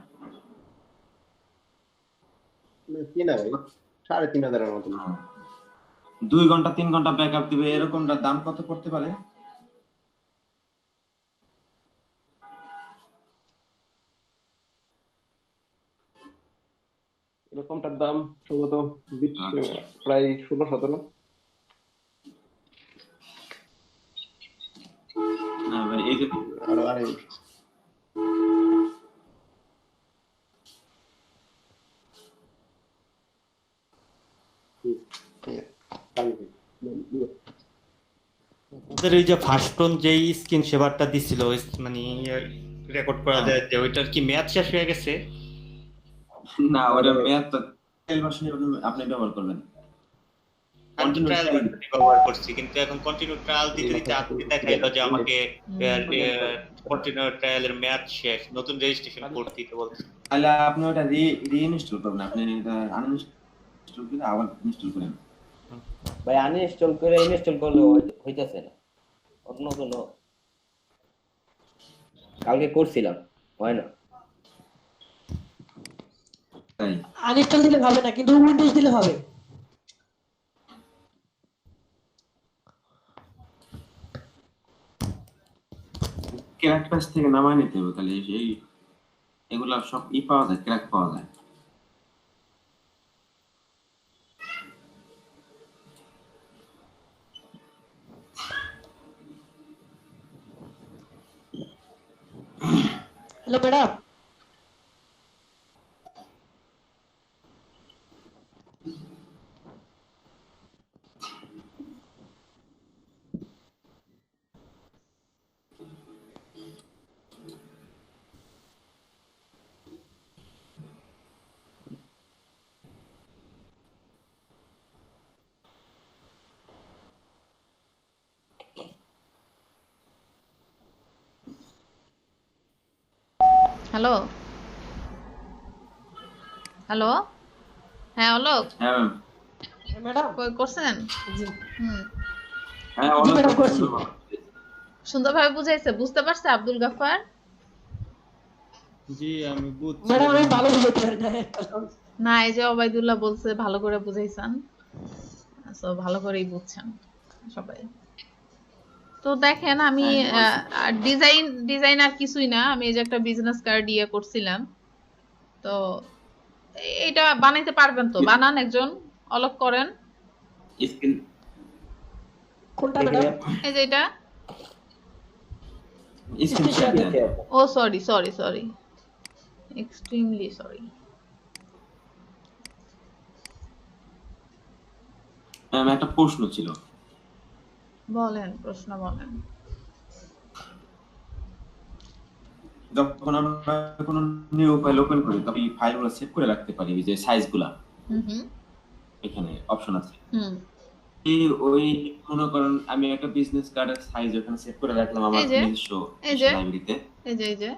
না কি না ভাই, 3500 এর মতো। 2 ঘন্টা 3 ঘন্টা ব্যাকআপ দিবে, এরকমটার দাম কত পড়তে পারে? এরকমটার দাম সম্ভবত প্রায় 16-17। না ভাই, এই যে আরো আড়াই ওদের এই যে ফার্স্টন যেই স্ক্রিন সেভারটা দিছিল, মানে রেকর্ড করা যায়, যে ওইটার কি মেয়াদ শেষ হয়ে গেছে? না, ওটা মেয়াদ তো ট্রায়াল ভার্সনে আপনি ব্যবহার করবেন। আমি ট্রায়াল ব্যবহার করছি, কিন্তু এখন কন্টিনিউ ট্রায়াল দিতে দিতে আজকে দেখাইলো যে আমাকে কন্টিনিউ ট্রায়ালের মেয়াদ শেষ, নতুন রেজিস্ট্রেশন কোড দিতে বলছে। তাহলে আপনি ওটা রিইনস্টল করবেন, আপনি এটা আনইনস্টল করে আবার ইনস্টল করেন। ভাই আনইনস্টল করে ইনস্টল করলে হইতাছে না, অন্য কোনো কালকে করছিলাম হয় না। তাই আনইনস্টল দিলে হবে না, কিন্তু উইন্ডোজ দিলে হবে। ক্র্যাক প্যাচ থেকে নামায় নিতে হবে, তাহলে এই এগুলা সব পাওয়া যায়, ক্র্যাক পাওয়া যায়। হ্যালো ম্যাডাম, হ্যালো হ্যালো, হ্যাঁ অলোক, হ্যাঁ ম্যাম, ম্যাডাম কই করছেন? জি হুম, হ্যাঁ জি ম্যাডাম করছি। সুন্দরভাবে বুঝাইছে, বুঝতে পারছে আব্দুল গাফফার? জি আমি বুঝছি। ম্যাডাম আমি ভালো বুঝাইতে পারি না, একটা সমস্যা। না, এই যে ওবাইদুল্লাহ বলছে ভালো করে বুঝাইছেন, সো ভালো করেই বুঝছেন সবাই। তো দেখেন আমি ডিজাইন আর কিছুই না, আমি এই যে একটা বিজনেস কার্ড ইয়ে করছিলাম, তো এটা বানাইতে পারবেন তো? বানান, একজন অলোক করেন। স্ক্রিন কোনটা ম্যাডাম? এই যে এটা, স্ক্রিনশট দেন। ও sorry sorry sorry, extremely sorry. Ma'am, একটা প্রশ্ন ছিল। বলেন, প্রশ্ন বলেন। যখন আমরা কোনো নিউ ফাইল ওপেন করি তখন এই ফাইলগুলো সেভ করে রাখতে পারি, এই যে সাইজগুলা হুম হুম এখানে অপশন আছে। হুম ওই মনে করেন আমি একটা বিজনেস কার্ডের সাইজ ওখানে সেট করে রাখলাম আমার এই যে নিজস্ব এই যে লাইব্রেরিতে। এই যে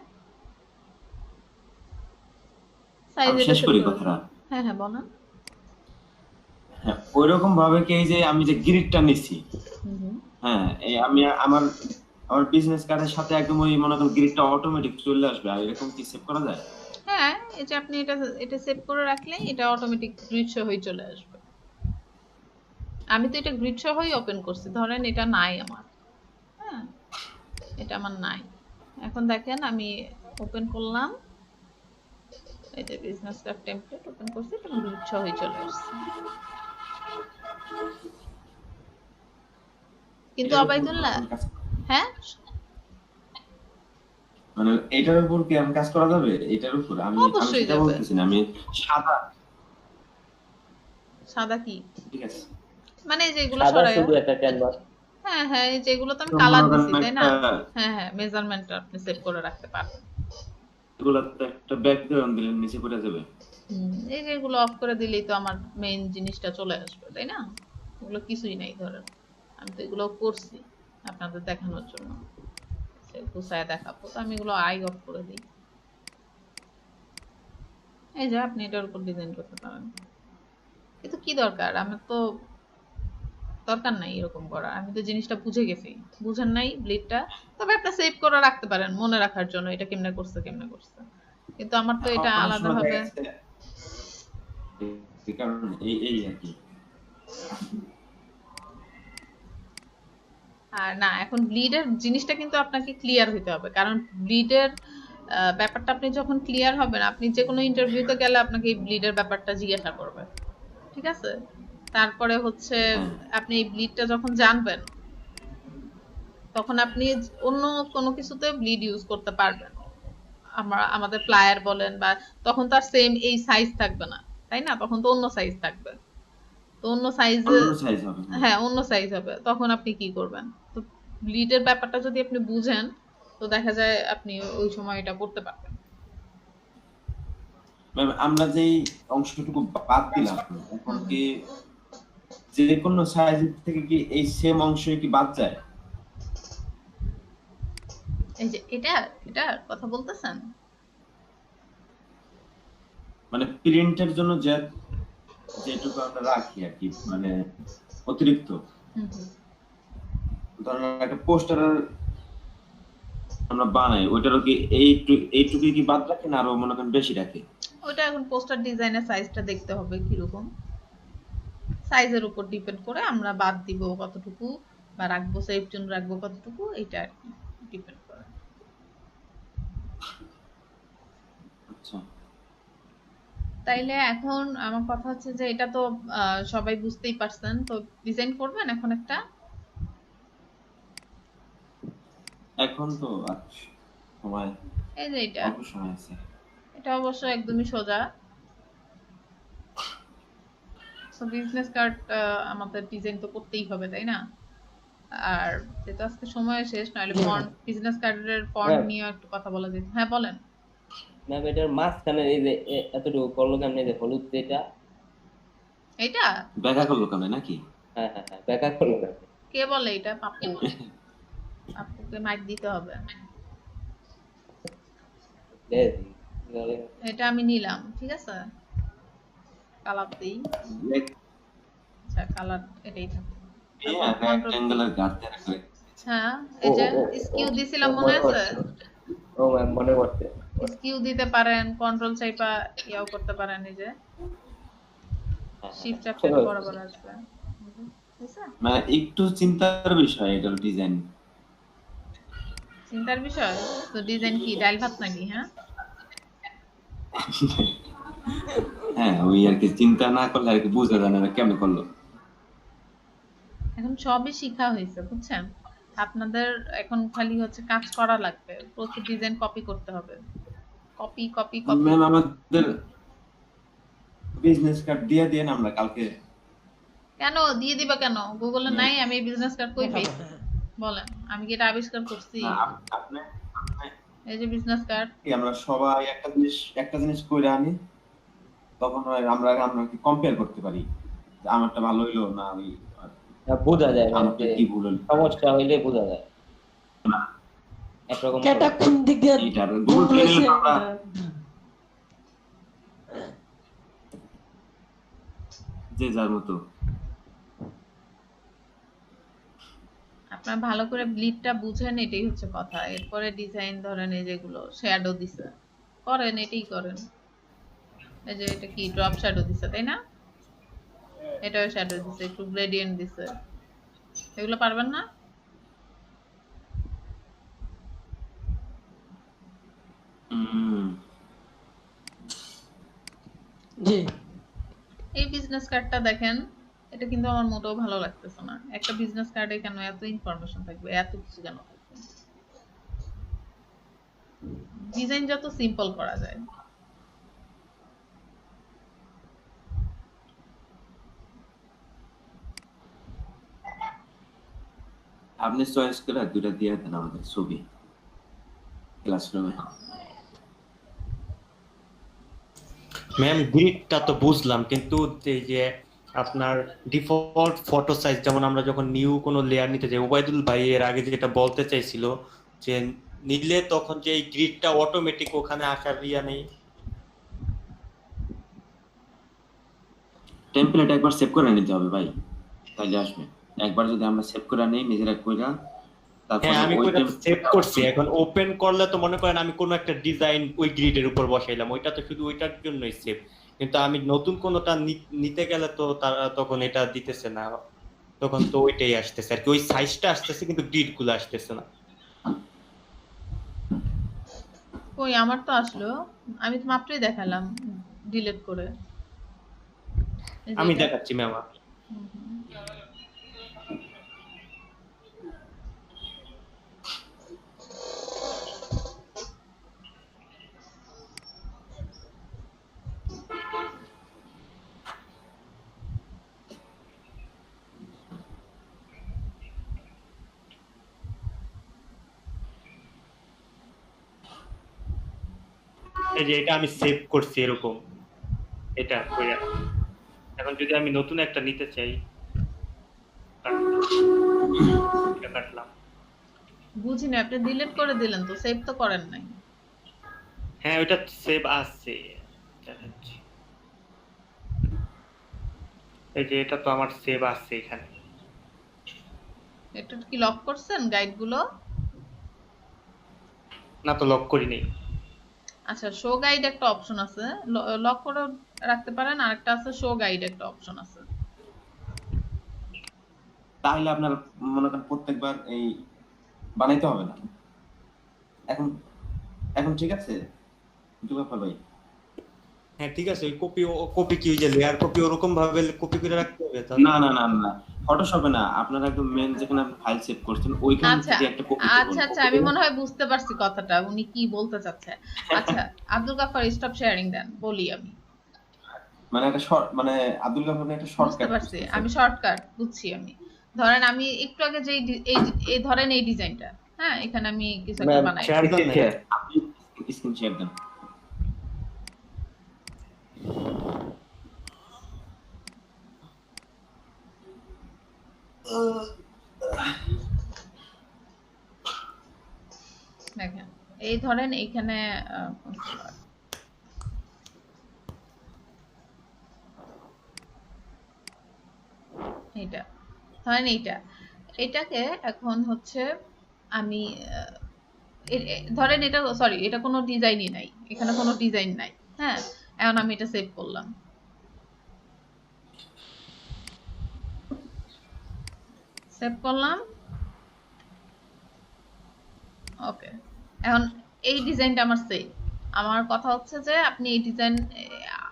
সাইজ আমি এটা শেষ সেট করি করে কথাটা। হ্যাঁ হ্যাঁ বলেন। হ্যাঁ, ওইরকম ভাবে কি এই যে আমি যে গ্রিডটা নিছি, হুম। হ্যাঁ এই আমি আমার বিজনেস কার্ডের সাথে একদম ওই মনে করেন গ্রিডটা অটোমেটিক চলে আসবে, আর এরকম কি সেভ করা যায়? হ্যাঁ, এই যে আপনি এটা সেভ করে রাখলে এটা অটোমেটিক গ্রিড সহ হয়ে চলে আসবে। আমি তো এটা গ্রিড সহই ওপেন করছি, ধরেন এটা নাই আমার, হ্যাঁ এটা আমার নাই। এখন দেখেন আমি ওপেন করলাম, এই যে বিজনেস কার্ড টেমপ্লেট ওপেন করছি, এটা গ্রিড সহই চলে আসছে। কিন্তু অবাইদুল্লাহ, হ্যাঁ মানে এটার উপর কি আমি কাজ করা যাবে? এটার উপর আমি অবশ্যই সেটা যাবে। বলতেছি না, আমি সাদা কি ঠিক আছে মানে যেগুলো সাদা সরাই, শুধু একটা ক্যানভাস। হ্যাঁ হ্যাঁ এই যেগুলো তো আমি তো কালার মনে দিছি করেন তাই না, একটা হ্যাঁ হ্যাঁ মেজারমেন্ট আপনি সেভ করে রাখতে পারবেন। এগুলাতে একটা ব্যাকগ্রাউন্ড দিলে নিচে পড়ে যাবে। এই যে এগুলো অফ করে দিলেই তো আমার মেইন জিনিসটা চলে আসবে তাই না, এগুলো কিছুই নাই ধরেন। আমি তো এগুলো করছি আপনাদের দেখানোর জন্য, গুছায় দেখাবো, তো আমি এগুলো আই অফ করে দিই। এই যে আপনি এটার উপর ডিজাইন করতে পারেন, কিন্তু কি দরকার, আমার তো দরকার নাই এরকম করা, আমি তো জিনিসটা বুঝে গেছি। বুঝেন নাই ব্লিডটা, তবে আপনি সেভ করে রাখতে পারেন মনে রাখার জন্য এটা কেমনে করছে কিন্তু আমার তো এটা অনেক আলাদা সময় ভাবে। দেখা যাচ্ছে এই কারণে এই আর কি। আর না, এখন ব্লিডের জিনিসটা কিন্তু আপনাকে ক্লিয়ার হইতে হবে, কারণ ব্লিডের ব্যাপারটা আপনি যখন ক্লিয়ার হবেন, আপনি যে কোনো ইন্টারভিউতে গেলে আপনাকে এই ব্লিডের ব্যাপারটা জিজ্ঞাসা করবে, ঠিক আছে? তারপরে হচ্ছে আপনি এই ব্লিডটা যখন জানবেন, তখন আপনি অন্য কোনো কিছুতে ব্লিড ইউজ করতে পারবেন। আমাদের প্লায়ার বলেন, বা তখন তার সেম এই সাইজ থাকবে না তাই না, তখন তো অন্য সাইজ থাকবে, তো অন্য সাইজে, অন্য সাইজ হবে। হ্যাঁ অন্য সাইজ হবে, তখন আপনি কি করবেন? তো ব্লিডের ব্যাপারটা যদি আপনি বুঝেন, তো দেখা যায় আপনি ওই সময় এটা করতে পারবেন। ম্যাম আমরা যেই অংশটুকু বাদ দিলাম, এখন কি যে কোনো সাইজ থেকে কি এই সেম অংশই কি বাদ যায়? এই যে এটার কথা বলতেছেন? মানে প্রিন্টের জন্য যেটুকু আমরা রাখি আর কি, মানে অতিরিক্ত ধরেন একটা পোস্টার আমরা বানাই, ওইটারও কি এইটুকু কি বাদ রাখে না আরো মনে করেন বেশি রাখে? ওটা এখন পোস্টার ডিজাইনের সাইজটা দেখতে হবে কিরকম, সাইজের উপর ডিপেন্ড করে আমরা বাদ দিব কতটুকু বা রাখবো, সেফ জন্য রাখবো কতটুকু, এটা আর কি ডিপেন্ড করে। আচ্ছা তাইলে এখন আমার কথা হচ্ছে যে এটা তো সবাই বুঝতেই পারছেন, তো ডিজাইন করবেন এখন একটা। এখন তো সময় এই যে এটা অল্প সময় আছে। এটা অবশ্য একদমই সোজা। তো বিজনেস কার্ড আমাদের ডিজাইন তো করতেই হবে তাই না, আর যেটা আজকে সময় শেষ, নাহলে ফন্ট বিজনেস কার্ডের ফন্ট নিয়ে একটু কথা বলা যেত। হ্যাঁ বলেন। ম্যাম এটার মাঝখানে এই যে এতটুকু করলো কেমনে, যে হলুদ যেটা, এটা ব্যাখ্যা করলো কেন নাকি? হ্যাঁ হ্যাঁ হ্যাঁ ব্যাখ্যা করলো কেমনে? কে বলে এটা? পাপ্পু, পাপ্পুকে মাইক দিতে হবে। এটা আমি নিলাম, ঠিক আছে, কালার দিই। আচ্ছা কালার এটাই থাকে। রেক্ট্যাঙ্গুলার গার্ড রাখলে হ্যাঁ এই যে স্কিউ দিছিলাম মনে আছে? ও ম্যাম মনে পড়ছে। স্কিউ দিতে পারেন, কন্ট্রোল চাইপা ইয়াও করতে পারেন, এই যে শিফট চাপলে বরাবর আসবে। বুঝছেন? মানে একটু চিন্তার বিষয় এটার ডিজাইন। চিন্তার বিষয় তো, ডিজাইন কি ডাল ভাত নাকি? হ্যাঁ হ্যাঁ ওই আর কি, চিন্তা না করলে আর কি বোঝা যায় না কেমন করলো। এখন সবই শিখা হয়েছে বুঝছেন, আপনাদের এখন খালি হচ্ছে কাজ করা লাগবে, প্রচুর ডিজাইন কপি করতে হবে, কপি কপি কপি। ম্যাম আমাদের বিজনেস কার্ড দিয়ে দেন, আমরা কালকে। কেন দিয়ে দিবা কেন? গুগলে নাই? আমি বিজনেস কার্ড কই পাইছি বলেন? আমি কি এটা আবিষ্কার করছি? আপনি এই যে বিজনেস কার্ড, আমরা সবাই একটা জিনিস কইরা আনি, তখন আমরা কি কম্পেয়ার করতে পারি যে আমারটা ভালো হইলো না ওই বোঝা যায় মানে আমাকে যে কি ভুল হলো সমস্যা হইলে বোঝা যায় একরকম কেটা কোন দিক দিয়ে এইটার গুগল ভুল প্যানেলে হয়েছে তো আমরা যে যার মতো আপনার ভালো করে ব্লিডটা বুঝেন, এটাই হচ্ছে কথা। এরপরে ডিজাইন ধরেন এই যেগুলো শ্যাডো দিছে করেন, এটাই করেন। এই যে এটা কি ড্রপ শ্যাডো দিছে তাই না? এটাও শ্যাডো দিছে, একটু গ্রেডিয়েন্ট দিছে, এগুলো পারবেন না? হুম জি এই বিজনেস কার্ডটা দেখেন, এটা কিন্তু আমার মোটেও ভালো লাগতেছে না। একটা বিজনেস কার্ডে কেন এত ইনফরমেশন থাকবে, এত কিছু কেন থাকবে? ডিজাইন যত সিম্পল করা যায়। আপনি চয়েস করে দুইটা দিয়ে দেন আমাদের ছবি ক্লাসরুমে। ম্যাম গ্রিডটা তো বুঝলাম, কিন্তু এই যে আপনার ডিফল্ট ফটো সাইজ, যেমন আমরা যখন নিউ কোনো লেয়ার নিতে যাই, ওবায়দুল ভাই এর আগে যেটা বলতে চাইছিল যে নিলে তখন যে এই গ্রিডটা অটোমেটিক ওখানে আসার ইয়া নেই। টেমপ্লেট একবার সেভ করে নিতে হবে ভাই, তাইলে আসবে। একবার যদি আমরা সেভ করে নেই নিজেরা কইরা, তারপরে হ্যাঁ আমি ওই ওইটা সেভ করছি, এখন ওপেন করলে তো মনে করেন আমি কোনো একটা ডিজাইন ওই গ্রিডের উপর বসাইলাম, ওইটা তো শুধু ওইটার জন্যই সেভ, কিন্তু আমি নতুন কোনোটা নিতে গেলে তো তারা তখন এটা দিতেছে না, তখন তো ওইটাই আসতেছে আর কি, ওই সাইজটা আসতেছে কিন্তু গ্রিড গুলো আসতেছে না। কই আমার তো আসলো, আমি তো মাত্রই দেখালাম ডিলিট করে। এই যে আমি এটা। দেখাচ্ছি ম্যাম। হুম, হুম। এই যে এটা আমি সেভ করছি এরকম, এটা কইরা। এখন যদি আমি নতুন একটা নিতে চাই, এটা কাটলাম। বুঝিনি, আপনি ডিলিট করে দিলেন তো, সেভ তো করেন নাই। হ্যাঁ ওইটা সেভ আছে, দেখাচ্ছি। এই যে এটা তো আমার সেভ আছে এখানে। এটা কি লক করছেন গাইড গুলো? না তো লক করি নেই। আচ্ছা, শো গাইড একটা অপশন আছে, লক করে রাখতে পারেন। আরেকটা আছে শো গাইড একটা অপশন আছে। তাহলে আপনার মনে করেন প্রত্যেকবার এই বানাইতে হবে না। এখন এখন ঠিক আছে ব্যাপার ভাই। হ্যাঁ ঠিক আছে, ওই কপি কি ওই যে লেয়ার কপি ওরকম ভাবে কপি করে রাখতে হবে তো? না না না না, ফটোশপে না, আপনারা একদম মেন যেখানে আপনি ফাইল সেভ করছেন ওইখান আচ্ছা থেকে একটা কপি আচ্ছা আচ্ছা, আমি মনে হয় বুঝতে পারছি কথাটা উনি কি বলতে চাচ্ছে। আচ্ছা, আব্দুল গাফফার স্টপ শেয়ারিং দেন, বলি আমি। মানে একটা শর্ট, মানে আব্দুল গাফফার একটা বুঝতে শর্টকাট পারছি, আমি শর্টকাট বুঝছি। আমি ধরেন আমি একটু আগে যে এই ধরেন এই ডিজাইনটা, হ্যাঁ এখানে আমি কিছু একটা ম্যাম বানাই। শেয়ার দেন না। আপনি স্ক্রিন শেয়ার দেন। দেখেন এই ধরেন এইখানে এইটা ধরেন এটাকে এখন হচ্ছে আমি ধরেন এটা, সরি এটা কোনো ডিজাইনই নাই, এখানে কোনো ডিজাইন নাই। হ্যাঁ, এখন আমি এটা সেভ করলাম, ওকে। এখন এই ডিজাইনটা আমার সেভ। আমার কথা হচ্ছে যে আপনি এই ডিজাইন,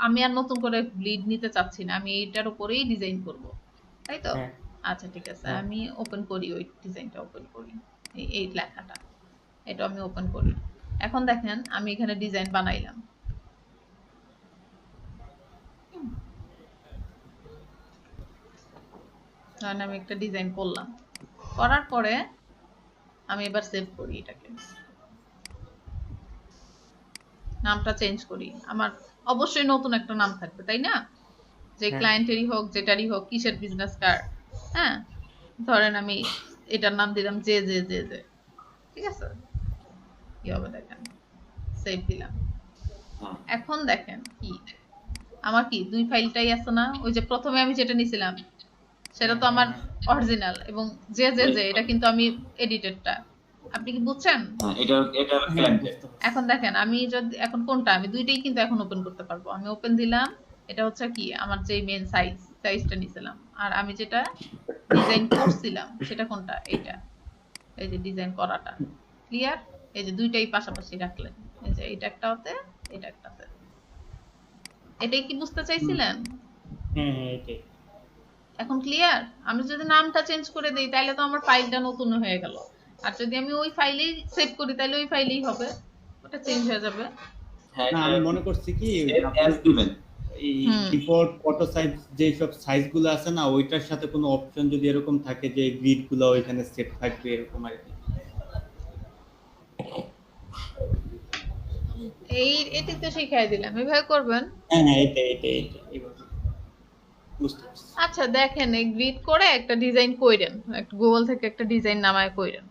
আমি আর নতুন করে ব্লিড নিতে চাচ্ছি না, আমি এইটার উপরেই ডিজাইন করব, তাই তো? হ্যাঁ। আচ্ছা ঠিক আছে, আমি ওপেন করি, ওই ডিজাইনটা ওপেন করি, এই লেখাটা এটা আমি ওপেন করি। এখন দেখেন আমি এখানে ডিজাইন বানাইলাম, কারণ আমি একটা ডিজাইন করলাম, করার পরে আমি এবার সেভ করি, এটাকে নামটা চেঞ্জ করি। আমার অবশ্যই নতুন একটা নাম থাকবে তাই না, যে হ্যাঁ। ক্লায়েন্টেরই হোক যেটারই হোক, কিসের বিজনেস কার্ড, হ্যাঁ ধরেন আমি এটার নাম দিলাম জে জে জে জে, ঠিক আছে? কি হবে দেখেন, সেভ দিলাম। হ্যাঁ। এখন দেখেন কি আমার কি দুই ফাইলটাই আছে না? ওই যে প্রথমে আমি যেটা নিছিলাম সেটা তো আমার অরিজিনাল, এবং যে যে যে এটা কিন্তু আমি এডিটেডটা। আপনি কি বুঝছেন? হ্যাঁ, এটা ক্লায়েন্টের। এখন দেখেন আমি যদি এখন কোনটা, আমি দুইটাই কিন্তু এখন ওপেন করতে পারবো। আমি ওপেন দিলাম, এটা হচ্ছে কি আমার যে মেইন সাইজটা নিছিলাম, আর আমি যেটা ডিজাইন করছিলাম সেটা কোনটা, এইটা, এই যে ডিজাইন করাটা। ক্লিয়ার? এই যে দুইটাই পাশাপাশি রাখলেন, এই যে এটা একটা হতে এটা একটাতে। এটাই কি বুঝতে চাইছিলেন? হ্যাঁ হ্যাঁ এটাই। এখন ক্লিয়ার? আমি যদি নামটা চেঞ্জ করে দেই তাহলে তো আমার ফাইলটা নতুন হয়ে গেল, আর যদি আমি ওই ফাইলেই সেভ করি তাহলে ওই ফাইলেই হবে, ওটা চেঞ্জ হয়ে যাবে। হ্যাঁ, না আমি মনে করছি কি অ্যাজ দিবেন। এই হুম। ডিফল্ট ফটো সাইজ যে সব সাইজ গুলো আছে না, ওইটার সাথে কোনো অপশন যদি এরকম থাকে যে গ্রিড গুলো ওইখানে সেট থাকবে এরকম আর কি। এটি তো শিখাই দিলাম, এভাবে করবেন। হ্যাঁ হ্যাঁ এটা এইভাবে বুঝতে পারছি। আচ্ছা দেখেন, এই গ্রিড করে একটা ডিজাইন কইরেন, একটা গুগল থেকে একটা ডিজাইন নামায় কইরেন,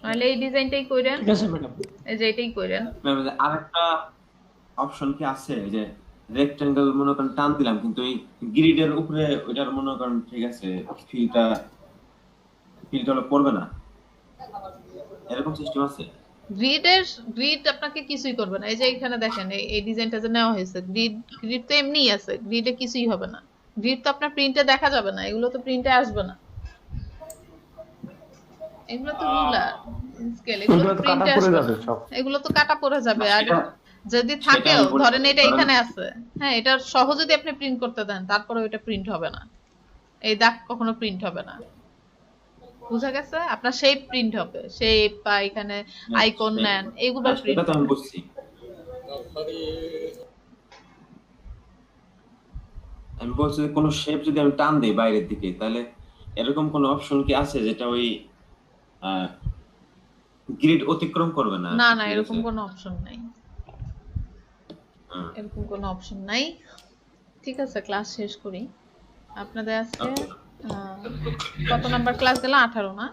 তাহলে এই ডিজাইনটাই কইরেন, ঠিক আছে ম্যাডাম। এই যে এটাই কইরেন। ম্যাম, আরেকটা অপশন কি আছে যে রেক্টেঙ্গেল মনে করেন টান দিলাম, কিন্তু এই গ্রিডের উপরে ওইটার মনে করেন ঠিক আছে ফিলটা হলো পড়বে না, এরকম সিস্টেম আছে? গ্রিড আপনাকে কিছুই করবে না। এই যে এখানে দেখেন এই ডিজাইনটা যে নেওয়া হয়েছে, গ্রিড তো এমনিই আছে, গ্রিডে কিছুই হবে না। গ্রিড তো আপনার প্রিন্টে দেখা যাবে না, এগুলো তো প্রিন্টে আসবে না, এগুলো তো রুলার স্কেল, এগুলো তো প্রিন্টে আসবে না, এগুলো তো কাটা পড়ে যাবে। আর যদি থাকেও সেটা আমি ধরেন এটা বলছি, এখানে আছে, হ্যাঁ এটা সহ যদি আপনি প্রিন্ট করতে দেন তারপরে ওইটা প্রিন্ট হবে না, এই দাগ কখনো প্রিন্ট হবে না। বুঝা গেছে? আপনার শেপ প্রিন্ট হবে, শেপ বা এখানে আইকন নেন, এগুলো প্রিন্ট সেটা তো আমি বুঝছি। আমি বলছি যে কোনো শেপ যদি আমি টান দেই বাইরের দিকে, তাহলে এরকম কোনো অপশন কি আছে যেটা ওই গ্রিড অতিক্রম করবে না? না না, ঠিক এরকম আছে? কোনো অপশন নাই, হুম। এরকম কোনো অপশন নাই। ঠিক আছে, ক্লাস শেষ করি। আপনাদের আজকে কত নাম্বার ক্লাস দিলাম? 18 না?